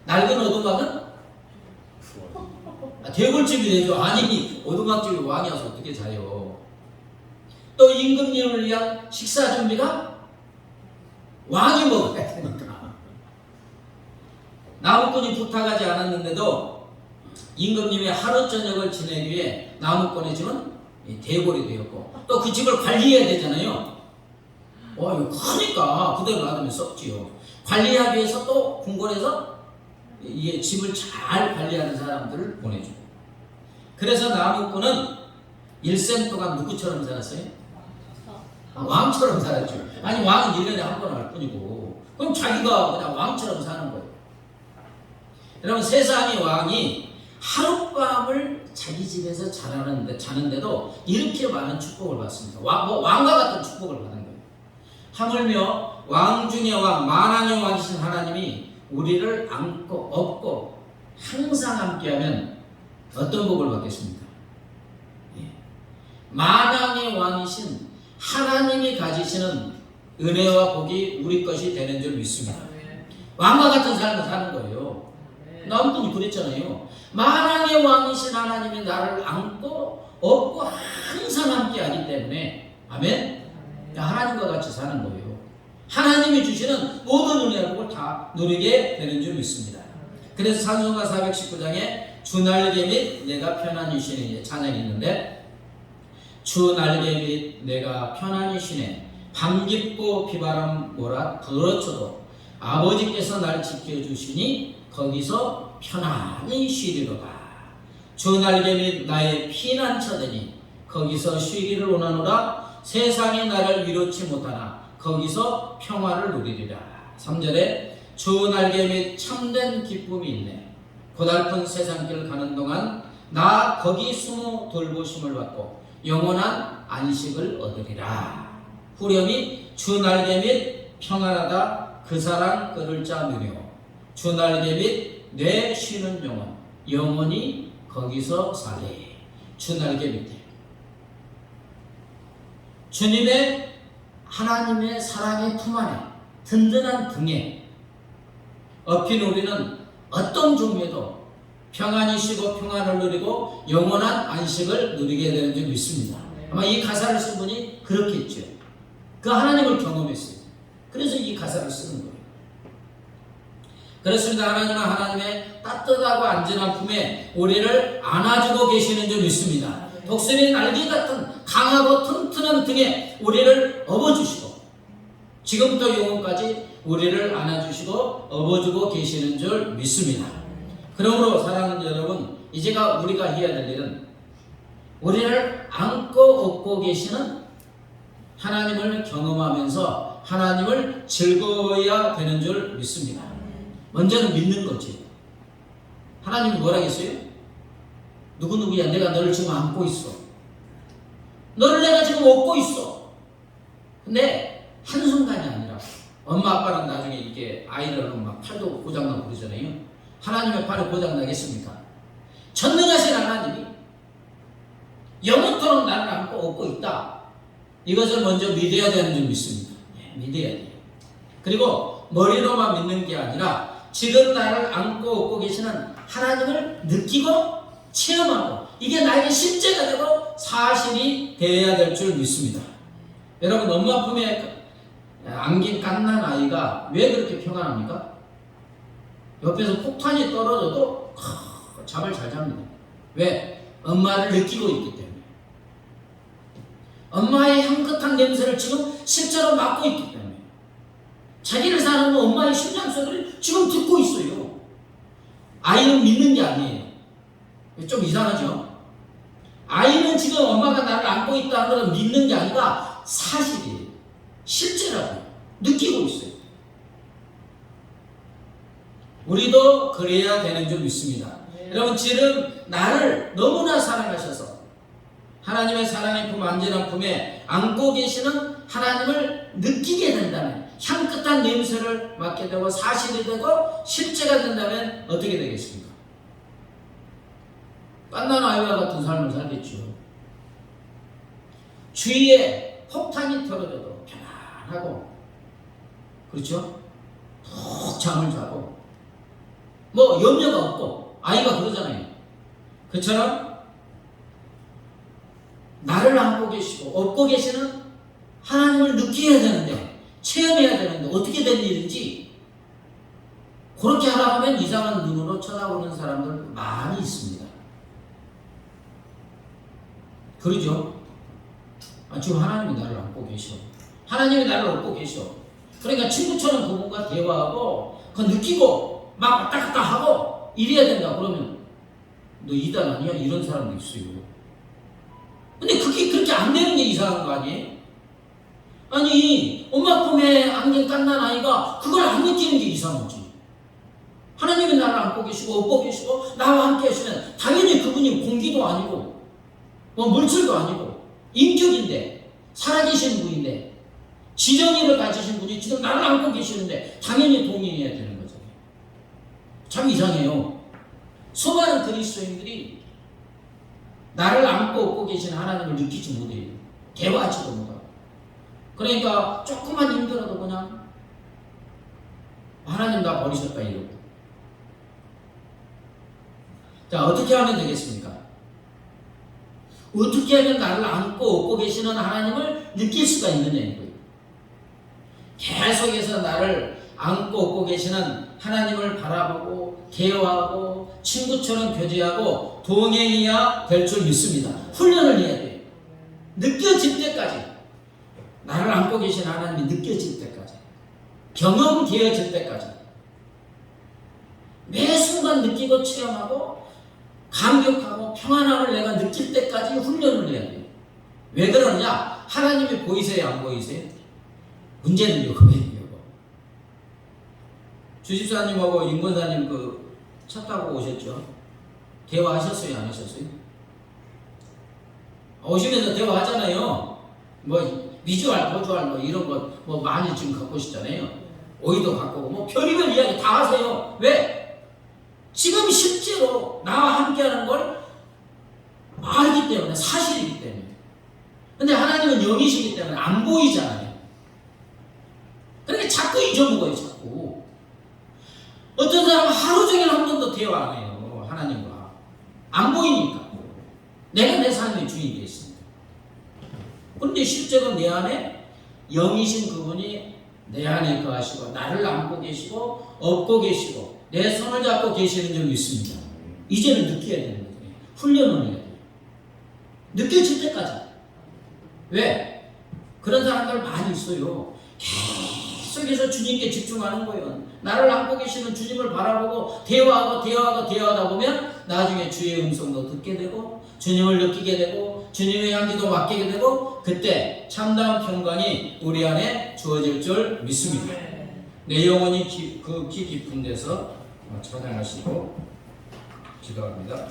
낡은 오두막은 대골집이 되죠. 아니 오두막집이 왕이 와서 어떻게 자요. 또 임금님을 위한 식사 준비가 왕이 먹어야 되니까 나무꾼이 부탁하지 않았는데도 임금님의 하루 저녁을 지내기 위해 나무꾼의 집은 대골이 되었고 또 그 집을 관리해야 되잖아요. 이거 크니까 그대로 놔두면 썩지요. 관리하기 위해서 또 궁궐에서 이 집을 잘 관리하는 사람들을 보내주고 그래서 나무꾼은 일생 동안 누구처럼 살았어요? 왕처럼 살았죠. 아니 왕은 1년에 한 번 할 뿐이고 그럼 자기가 그냥 왕처럼 사는 거예요. 여러분 세상의 왕이 하룻밤을 자기 집에서 자는데도 이렇게 많은 축복을 받습니다. 왕과 같은 축복을 받은 거예요. 하물며 왕 중의 왕, 만왕의 왕이신 하나님이 우리를 안고 업고 항상 함께하면 어떤 복을 받겠습니까? 만왕의 왕이신 하나님이 가지시는 은혜와 복이 우리 것이 되는 줄 믿습니다. 왕과 같은 삶을 사는 거예요. 나무꾼이 그랬잖아요. 만왕의 왕이신 하나님이 나를 안고 업고 항상 함께하기 때문에 아멘. 하나님과 같이 사는 거예요. 하나님이 주시는 모든 은혜와 복을 다 누리게 되는 줄 믿습니다. 그래서 찬송가 419장에 주 날개 및 내가 편안히 쉬네 찬양이 있는데 주 날개 및 내가 편안히 쉬네 밤 깊고 비바람 몰아 부러쳐도 아버지께서 날 지켜주시니 거기서 편안히 쉬리로다. 주 날개 및 나의 피난처되니 거기서 쉬기를 원하노라. 세상이 나를 위로치 못하나 거기서 평화를 누리리라. 3절에 주 날개 및 참된 기쁨이 있네. 고달픈 세상길 가는 동안 나 거기 숨어 돌보심을 받고 영원한 안식을 얻으리라. 후렴이 주 날개 및 평안하다 그 사랑 끊을 자 누려 주 날개 및 내 쉬는 영혼 영원히 거기서 살리. 주 날개 밑에 주님의 하나님의 사랑의 품 안에 든든한 등에 업힌 우리는 어떤 종류에도 평안히 쉬고 평안을 누리고 영원한 안식을 누리게 되는 줄 믿습니다. 아마 이 가사를 쓴 분이 그렇겠죠. 그 하나님을 경험했어요. 그래서 이 가사를 쓰는 거예요. 그렇습니다. 하나님은 하나님의 따뜻하고 안전한 품에 우리를 안아주고 계시는 줄 믿습니다. 독수리 날개 같은 강하고 튼튼한 등에 우리를 업어주시고 지금부터 영원까지 우리를 안아주시고 업어주고 계시는 줄 믿습니다. 그러므로 사랑하는 여러분, 이제가 우리가 해야 될 일은 우리를 안고 업고 계시는 하나님을 경험하면서 하나님을 즐거워해야 되는 줄 믿습니다. 먼저는 믿는 거지. 하나님이 뭐라겠어요? 누구누구야 내가 너를 지금 안고 있어. 너를 내가 지금 업고 있어. 근데 한순간이 아니라 엄마 아빠는 나중에 이게 아이를 막 팔도 고장나고 그러잖아요. 하나님의 팔이 고장나겠습니까? 전능하신 하나님이 영원토록 나를 안고 업고 있다. 이것을 먼저 믿어야 되는 줄 믿습니다. 믿어야 돼요. 그리고 머리로만 믿는 게 아니라 지금 나를 안고 업고 계시는 하나님을 느끼고 체험하고 이게 나에게 실제가 되고 사실이 되어야 될 줄 믿습니다. 여러분 엄마 품에 안긴 갓난 아이가 왜 그렇게 평안합니까? 옆에서 폭탄이 떨어져도 잠을 잘 잡니다. 왜? 엄마를 느끼고 있기 때문에. 엄마의 향긋한 냄새를 지금 실제로 맡고 있기 때문에. 자기를 사랑하는 엄마의 심장 소리를 지금 듣고 있어요. 아이는 믿는 게 아니에요. 좀 이상하죠? 아이는 지금 엄마가 나를 안고 있다는 것은 믿는 게 아니라 사실이에요. 실제라고 느끼고 있어요. 우리도 그래야 되는 줄 믿습니다. 여러분 지금 나를 너무나 사랑하셔서 하나님의 사랑의 품 안전한 품에 안고 계시는 하나님을 느끼게 된다면 향긋한 냄새를 맡게 되고 사실이 되고 실제가 된다면 어떻게 되겠습니까? 깐난 아이와 같은 삶을 살겠죠. 주위에 폭탄이 터져도 편안하고, 그렇죠? 푹 잠을 자고, 뭐 염려가 없고, 아이가 그러잖아요. 그처럼 나를 안고 계시고 업고 계시는 하나님을 느껴야 되는데, 체험해야 되는데 어떻게 된 일인지 그렇게 하라 하면 이상한 눈으로 쳐다보는 사람들 많이 있습니다. 그러죠? 지금 하나님이 나를 안고 계셔. 하나님이 나를 업고 계셔. 그러니까 친구처럼 그분과 대화하고 그 느끼고 막 왔다 갔다 하고 이래야 된다. 그러면 너 이단 아니야? 이런 사람도 있어요. 근데 그게 그렇게 안 되는 게 이상한 거 아니에요? 아니 엄마 품에 안긴 깐난 아이가 그걸 안 느끼는 게 이상하지. 하나님이 나를 안고 계시고 업고 계시고 나와 함께 하시면 당연히 그분이 공기도 아니고 뭐 물질도 아니고 인격인데 살아계신 분인데 지정의를 가지신 분이 지금 나를 안고 계시는데 당연히 동의해야 되는 거죠. 참 이상해요. 수많은 그리스도인들이 나를 안고 업고 계신 하나님을 느끼지 못해요. 대화하지도 못하고. 그러니까 조금만 힘들어도 그냥 하나님 나 버리셨다 이러고. 자, 어떻게 하면 되겠습니까? 어떻게 하면 나를 안고 업고 계시는 하나님을 느낄 수가 있느냐 이거예요. 계속해서 나를 안고 업고 계시는 하나님을 바라보고 대화하고 친구처럼 교제하고 동행해야 될 줄 믿습니다. 훈련을 해야 돼요. 느껴질 때까지, 나를 안고 계신 하나님이 느껴질 때까지, 경험되어질 때까지, 매 순간 느끼고 체험하고 감격하고 평안함을 내가 느낄 때까지 훈련을 해야 돼요. 왜 그러느냐? 하나님이 보이세요? 안 보이세요? 문제는요, 그거예요. 주집사님하고 임권사님 차 타고 오셨죠? 대화하셨어요? 안 하셨어요? 오시면서 대화하잖아요. 뭐 미주알, 고주알 뭐 이런 거 뭐 많이 지금 갖고 오시잖아요. 오이도 갖고 오고 뭐 별의별 이야기 다 하세요. 왜? 지금 실제로 나와 함께하는 걸 알기 때문에, 사실이기 때문에. 근데 하나님은 영이시기 때문에 안 보이잖아요. 그러니까 자꾸 잊어먹어요, 자꾸. 어떤 사람은 하루 종일 한 번도 대화 안 해요, 하나님과. 안 보이니까. 내가 내 삶의 주인이 있습니다. 그런데 실제로 내 안에 영이신 그분이 내 안에 거하시고 나를 안고 계시고 업고 계시고 내 손을 잡고 계시는 줄 믿습니다. 이제는 느껴야 되는 거예요. 훈련을 해야 돼요. 느껴질 때까지. 왜? 그런 사람들 많이 있어요. 계속해서 주님께 집중하는 거예요. 나를 안고 계시는 주님을 바라보고 대화하다 보면 나중에 주의 음성도 듣게 되고 주님을 느끼게 되고 주님의 향기도 맡게 되고 그때 참다운 평강이 우리 안에 주어질 줄 믿습니다. 내 영혼이 키 깊은 데서 찬양하시고 기도합니다.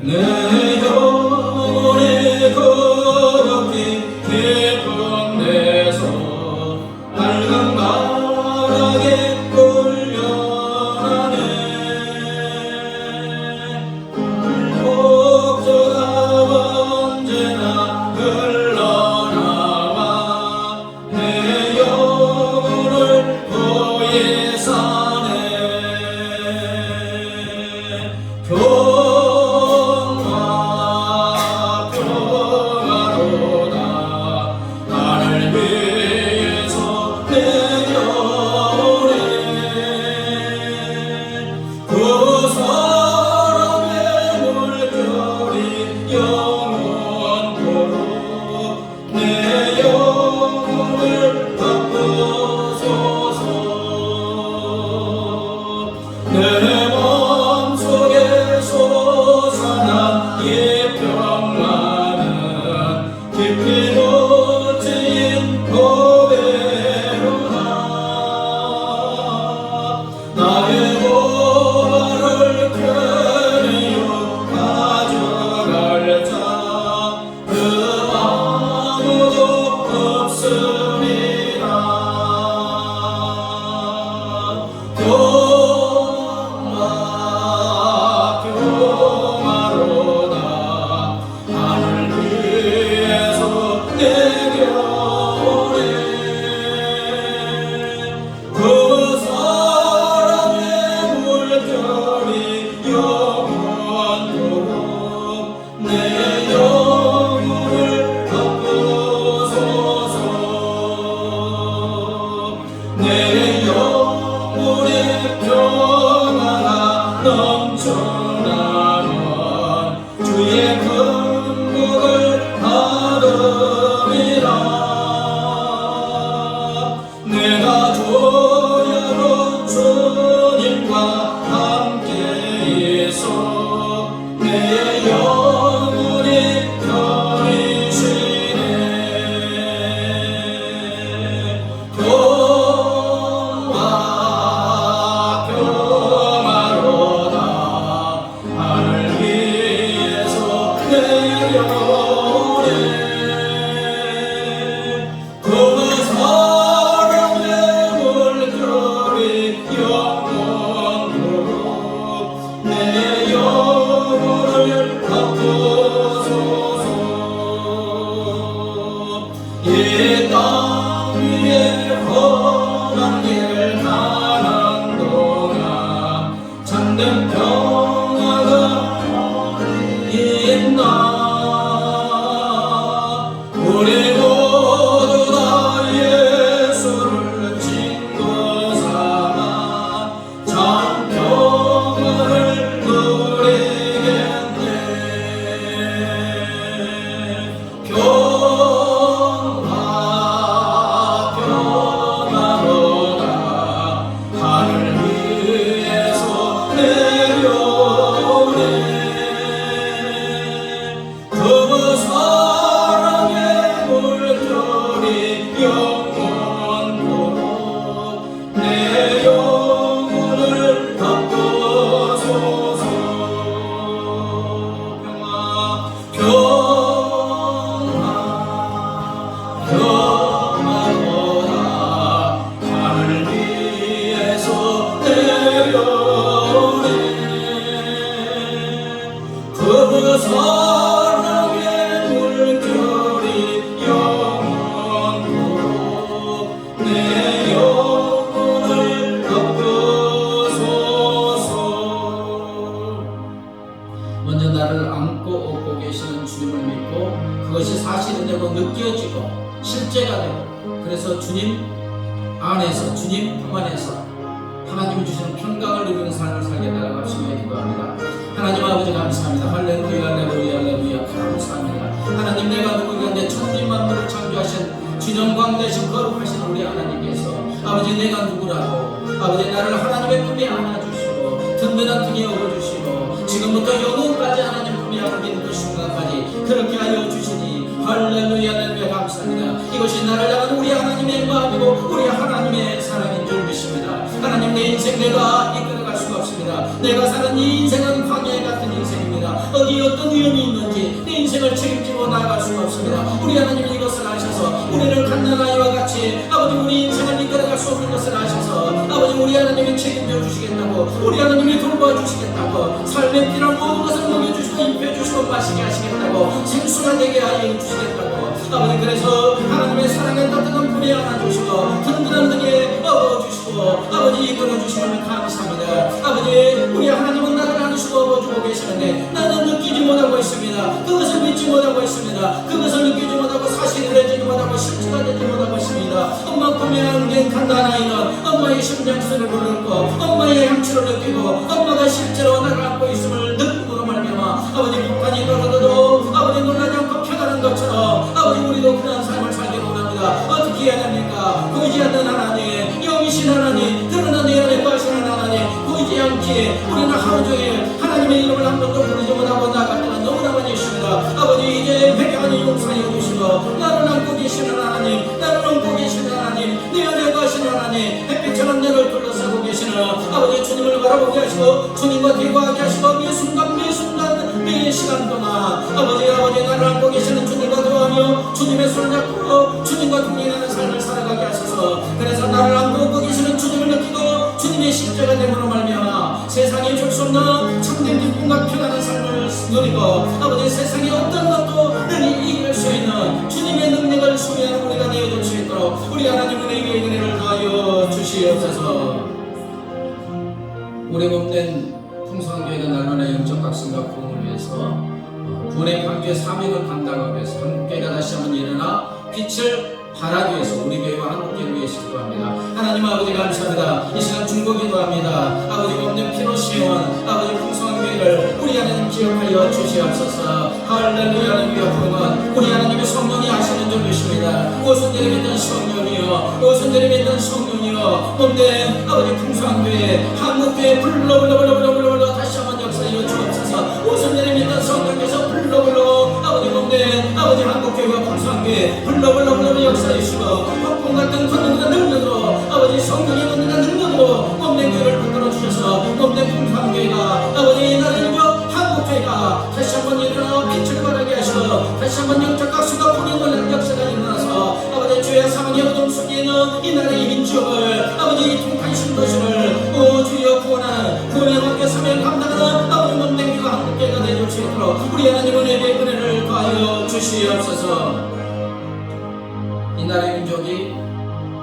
내 영혼의 거룩히 깊은 데서 밝은 바람에 훈련하네. 목적은 언제나 실제가 되고, 그래서 주님 안에서, 주님 품 안에서 하나님이 주시는 평강을 누리는 삶을 살게 달라고 합심에 기도합니다. 하나님 아버지 감사합니다. 할렐루야 할렐루야 할렐루야 감사합니다. 하나님, 내가 누구냐, 내 천지 만물을 창조하신 진영광대신 거룩하신 우리 하나님께서 아버지, 내가 누구라고 아버지 나를 하나님의 품에 안아주시고 든든한 등에 업어주시고 지금부터 영원까지 하나님 품에 안기는 그 순간까지 그렇게 하여 주시니 할렐루야 할렐루야 감사합니다. 이것이 나를 향한 우리 하나님의 마음이고 우리 하나님의 사랑인 줄 믿습니다. 하나님, 내 인생 내가 이끌어갈 수가 없습니다. 내가 사는 이 인생은 광야 같은 인생입니다. 어디 어떤 위험이 있는지 내 인생을 책임지고 나아갈 수가 없습니다. 우리 하나님이 이것을 아셔서 우리를 갓난아이와 같이 아버지 우리 인생을 이끌어갈 수 없는 것을 아셔서 아버지 우리 하나님이 책임져 주시겠다고, 우리 하나님이 돌봐주시겠다고, 삶의 필요한 모든 것을 먹여주시고 입혀주시고 마시게 하시겠다고, 생수가 되게 하여 주시겠다고, 아버지 그래서 하나님의 사랑의 따뜻한 품에 안아주시고 든든한 등에 업어주시고 아버지 이끌어주시면 감사합니다. 아버지, 우리 하나님은 나를 안으시고 업어주고 계시는데 나는 느끼지 못하고 있습니다. 그것을 믿지 못하고 있습니다. 그것을 느끼지 못하고 사실을 내지 못하고 실체가 되지 못하고 있습니다. 엄마 품에 안긴 갓난아이는 엄마의 심장소리를 듣고 엄마의 향취를 느끼고 엄마가 실제로 나를 안고 있음을 느낌으로 말미암아 아버지 폭탄이 떨어져도 아버지 놀라지 않고 평안한 것처럼 아버지 우리도 그런 삶을 살기를 원합니다. 어떻게 해야 됩니까? 보이지 않는 하나님, 영이신 하나님, 드러난 내 안에 빠지는 하나님, 보이지 않기에 우리는 하루 종일 하나님의 이름을 한 번도 부르지 못하고 나갈 때가 너무나 많이 있습니다. 아버지, 이제 회개하니 용서해 주시고 나를 안고 계시는 하나님, 나를 안고 계시는 하나님, 내 안에 가시는 하나님, 햇빛처럼 내를 둘러싸고 계시는 아버지 주님을 바라보게 하시고 주님과 대화하게 하시고 매 순간 매 시간 동안 아버지 나를 안고 계시는 주님과 대화하며 주님의 손을 잡고 주님과 동행하는 삶을 살아가게 하셔서 그래서 나를 안고 계시는 주님을 느끼고 주님의 십자가 됨으로 말미암아 세상에 줄 수 없는 참된 기쁨과 평안한 삶을 누리고 아버지 세상에 어떤 것도 능히 이길 수 있는 주님의 능력을 소유하는 우리가 되어줄 수 있도록 우리 하나님 은혜의 은혜를 더하여 주시옵소서. 우리 몸된 풍성교회가 날마다 영적 각성과 부흥을 위해서 구원의 방주의 사명을 감당하기 위해서 한국교회가 다시 한번 일어나 빛을 발하기 위해서 우리 교회와 한국교회를 위해서 기도합니다. 하나님 아버지 감사합니다. 이 시간 중보 기도합니다. 아버지 없는 피로 시원 아버지 풍성한 교회를 우리 하나님 기억하여 주시옵소서. 할렐루야 할렐루야 부흥은 우리 하나님의 성령이 하시는 줄 믿습니다. 오순절에 믿던 성령이여, 오순절에 믿던 성령이여, 없는 아버지 풍성한 교회 한국교회 불러 다시 한번 역사하여 주옵소서. 오순절에 믿던 성령께서 불러 아버지 없는 아버지 한국교회와 풍성한 교회 불러 역사해 주시고 폭풍 같은 권능과 능력으로 아버지 성령의 권능과 능력으로 없는 교회를 붙들어 주셔서 없는 풍성한 교회가 아버지 나를 인정 한국교회가 다시 한번 일어나 빛을 발하게 하시고 다시 한번 영적 각수가 부흥하는 역사가 일어나서 아버지 주의 사랑의 어둠 속에 있는 이 나라의 민족을 아버지 통탄신 도시를 주여 구원하는 구원의 함께 사명 감당하는 아버지 없는 교회가 한국교회가 되어줄 수 있도록 우리 하나님은 은혜를 더하여 주시옵소서. 이 나라의 민족이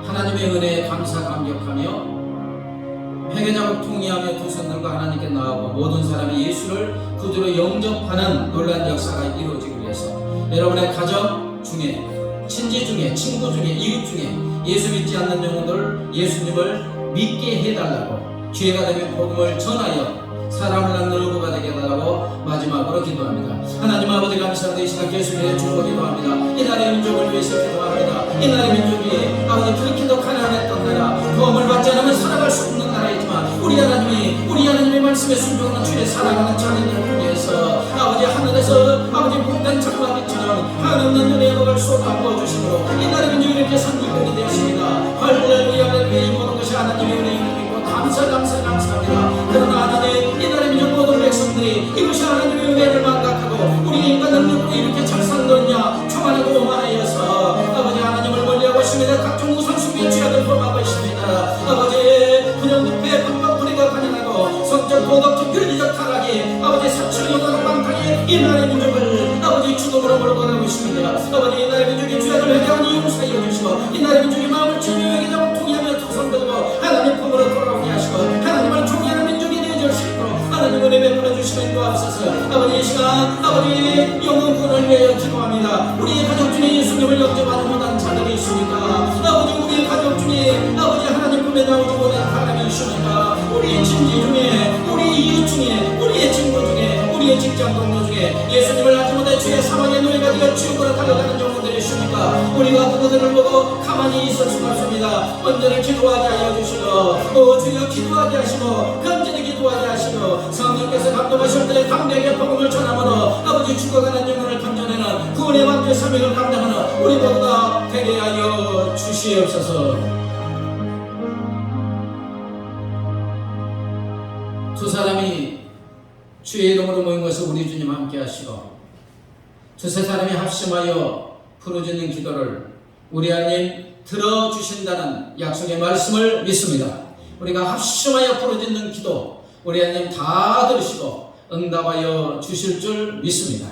하나님의 은혜에 감사 감격하며 회개자고 통이하며 두 손들과 하나님께 나아가고 모든 사람이 예수를 구주로 영접하는 놀라운 역사가 이루어지기 위해서 여러분의 가정 중에, 친지 중에, 친구 중에, 이웃 중에 예수 믿지 않는 영혼들 예수님을 믿게 해달라고 기회가 되면 복음을 전하여 사람을 낳는 의무가 되게 해달라고 마지막으로 기도합니다. 하나님 아버지 감사합니다. 이 시간 계속해 주고 기도합니다. 이 나라의 민족을 위해서 기도합니다. 이 나라의 민족이 아버지 그렇게도 가난했던 나라, 도움을 받지 않으면 살아갈 수 없는 나라이지만 우리 하나님의 말씀에 순종하는 주의 사랑하는 자녀들을 위해서 아버지 하늘에서 아버지 복된 장마비처럼 한없는 은혜의 복을 쏟아부어 주심으로 이 나라의 민족이 이렇게 선기권이 되었습니다. 할렐루야 할렐루야. 이 모든 것이 하나님의 은혜입니다. 감사합니다. 그러나 하나님 이 나라의 민족 모든 백성들이 이것이 하나님의 은혜를 망각하고 우리 인간 능력으로 이렇게 잘 살느냐 초만하고 오만하여서 아버지 하나님을 멀리하고 있습니다. 각종 우상숭배의 죄악을 범하고 있습니다. 아버지 분영부패 불법부리가 가능하고 성적 도덕적 윤리적 타락이 아버지 사출 영광 방탕이 이 나라의 민족을 아버지 죽음으로 몰고 가고 있습니다. 아버지 이 나라의 민족의 죄악을 회개하니 용서하여 주시고 이 나라의 민족의 마음을 진유하게 잡고 통일하며 투성들고 하나님 품으로 돌아오게 하시고 하나님을 존경하는 민족이 되어줄 수 있도록 하나님 은혜 베풀어 주시면 도와주소서. 아버지 이 시간 아버지 영혼 구원을 위하여 기도합니다. 우리의 가족 중에 예수님을 영접하지 못한 자 자들이 있습니까? 아버지 우리의 가족 중에 아버지 하나님 품에 나오지 못한 사람이 있습니까? 우리의 친지 중에 우리 이웃 중에 우리의 친구 중에 우리의 직장 동료 중에 예수님을 알지 못해 주의 사망의 노예가 되어 지옥으로 달려가는 영혼들이 있습니까? 우리가 그들을 보고 가만히 있을 수가 없습니다. 언제를 기도하게 하여 주시고 주여 기도하게 하시고 간절히 기도하게 하시고 성령께서 감동하실 때 강대하게 복음을 전함으로 아버지 죽어가는 영혼을 건져내는 구원의 왕의 사명을 감당하는 우리 모두가 되게 하여 주시옵소서. 두 사람이 주의 이름으로 모인 것을 우리 주님 함께 하시고 두세 사람이 합심하여 부르짖는 기도를 우리 하나님 들어주신다는 약속의 말씀을 믿습니다. 우리가 합심하여 부르짖는 기도 우리 하나님 다 들으시고 응답하여 주실 줄 믿습니다.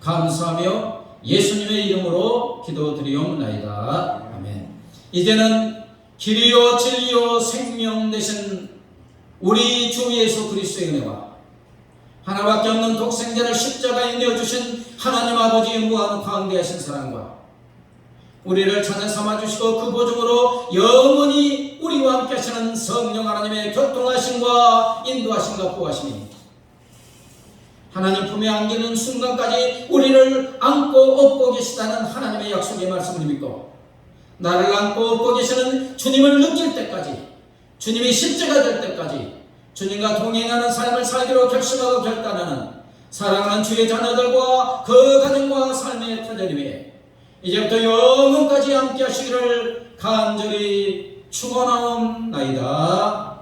감사하며 예수님의 이름으로 기도드리옵나이다. 아멘. 이제는 길이요 진리요 생명 되신 우리 주 예수 그리스도의 은혜와 하나밖에 없는 독생자를 십자가에 내어주신 하나님 아버지의 무한 광대하신 사랑과 우리를 찾아 삼아주시고 그 보증으로 영원히 우리와 함께 하시는 성령 하나님의 교통하심과 인도하심과 보호하심이 하나님 품에 안기는 순간까지 우리를 안고 업고 계시다는 하나님의 약속의 말씀을 믿고 나를 안고 업고 계시는 주님을 느낄 때까지 주님이 십자가 될 때까지 주님과 동행하는 삶을 살기로 결심하고 결단하는 사랑하는 주의 자녀들과 그 가정과 삶의 터전 위에 이제부터 영원까지 함께 하시기를 간절히 축원하옵나이다.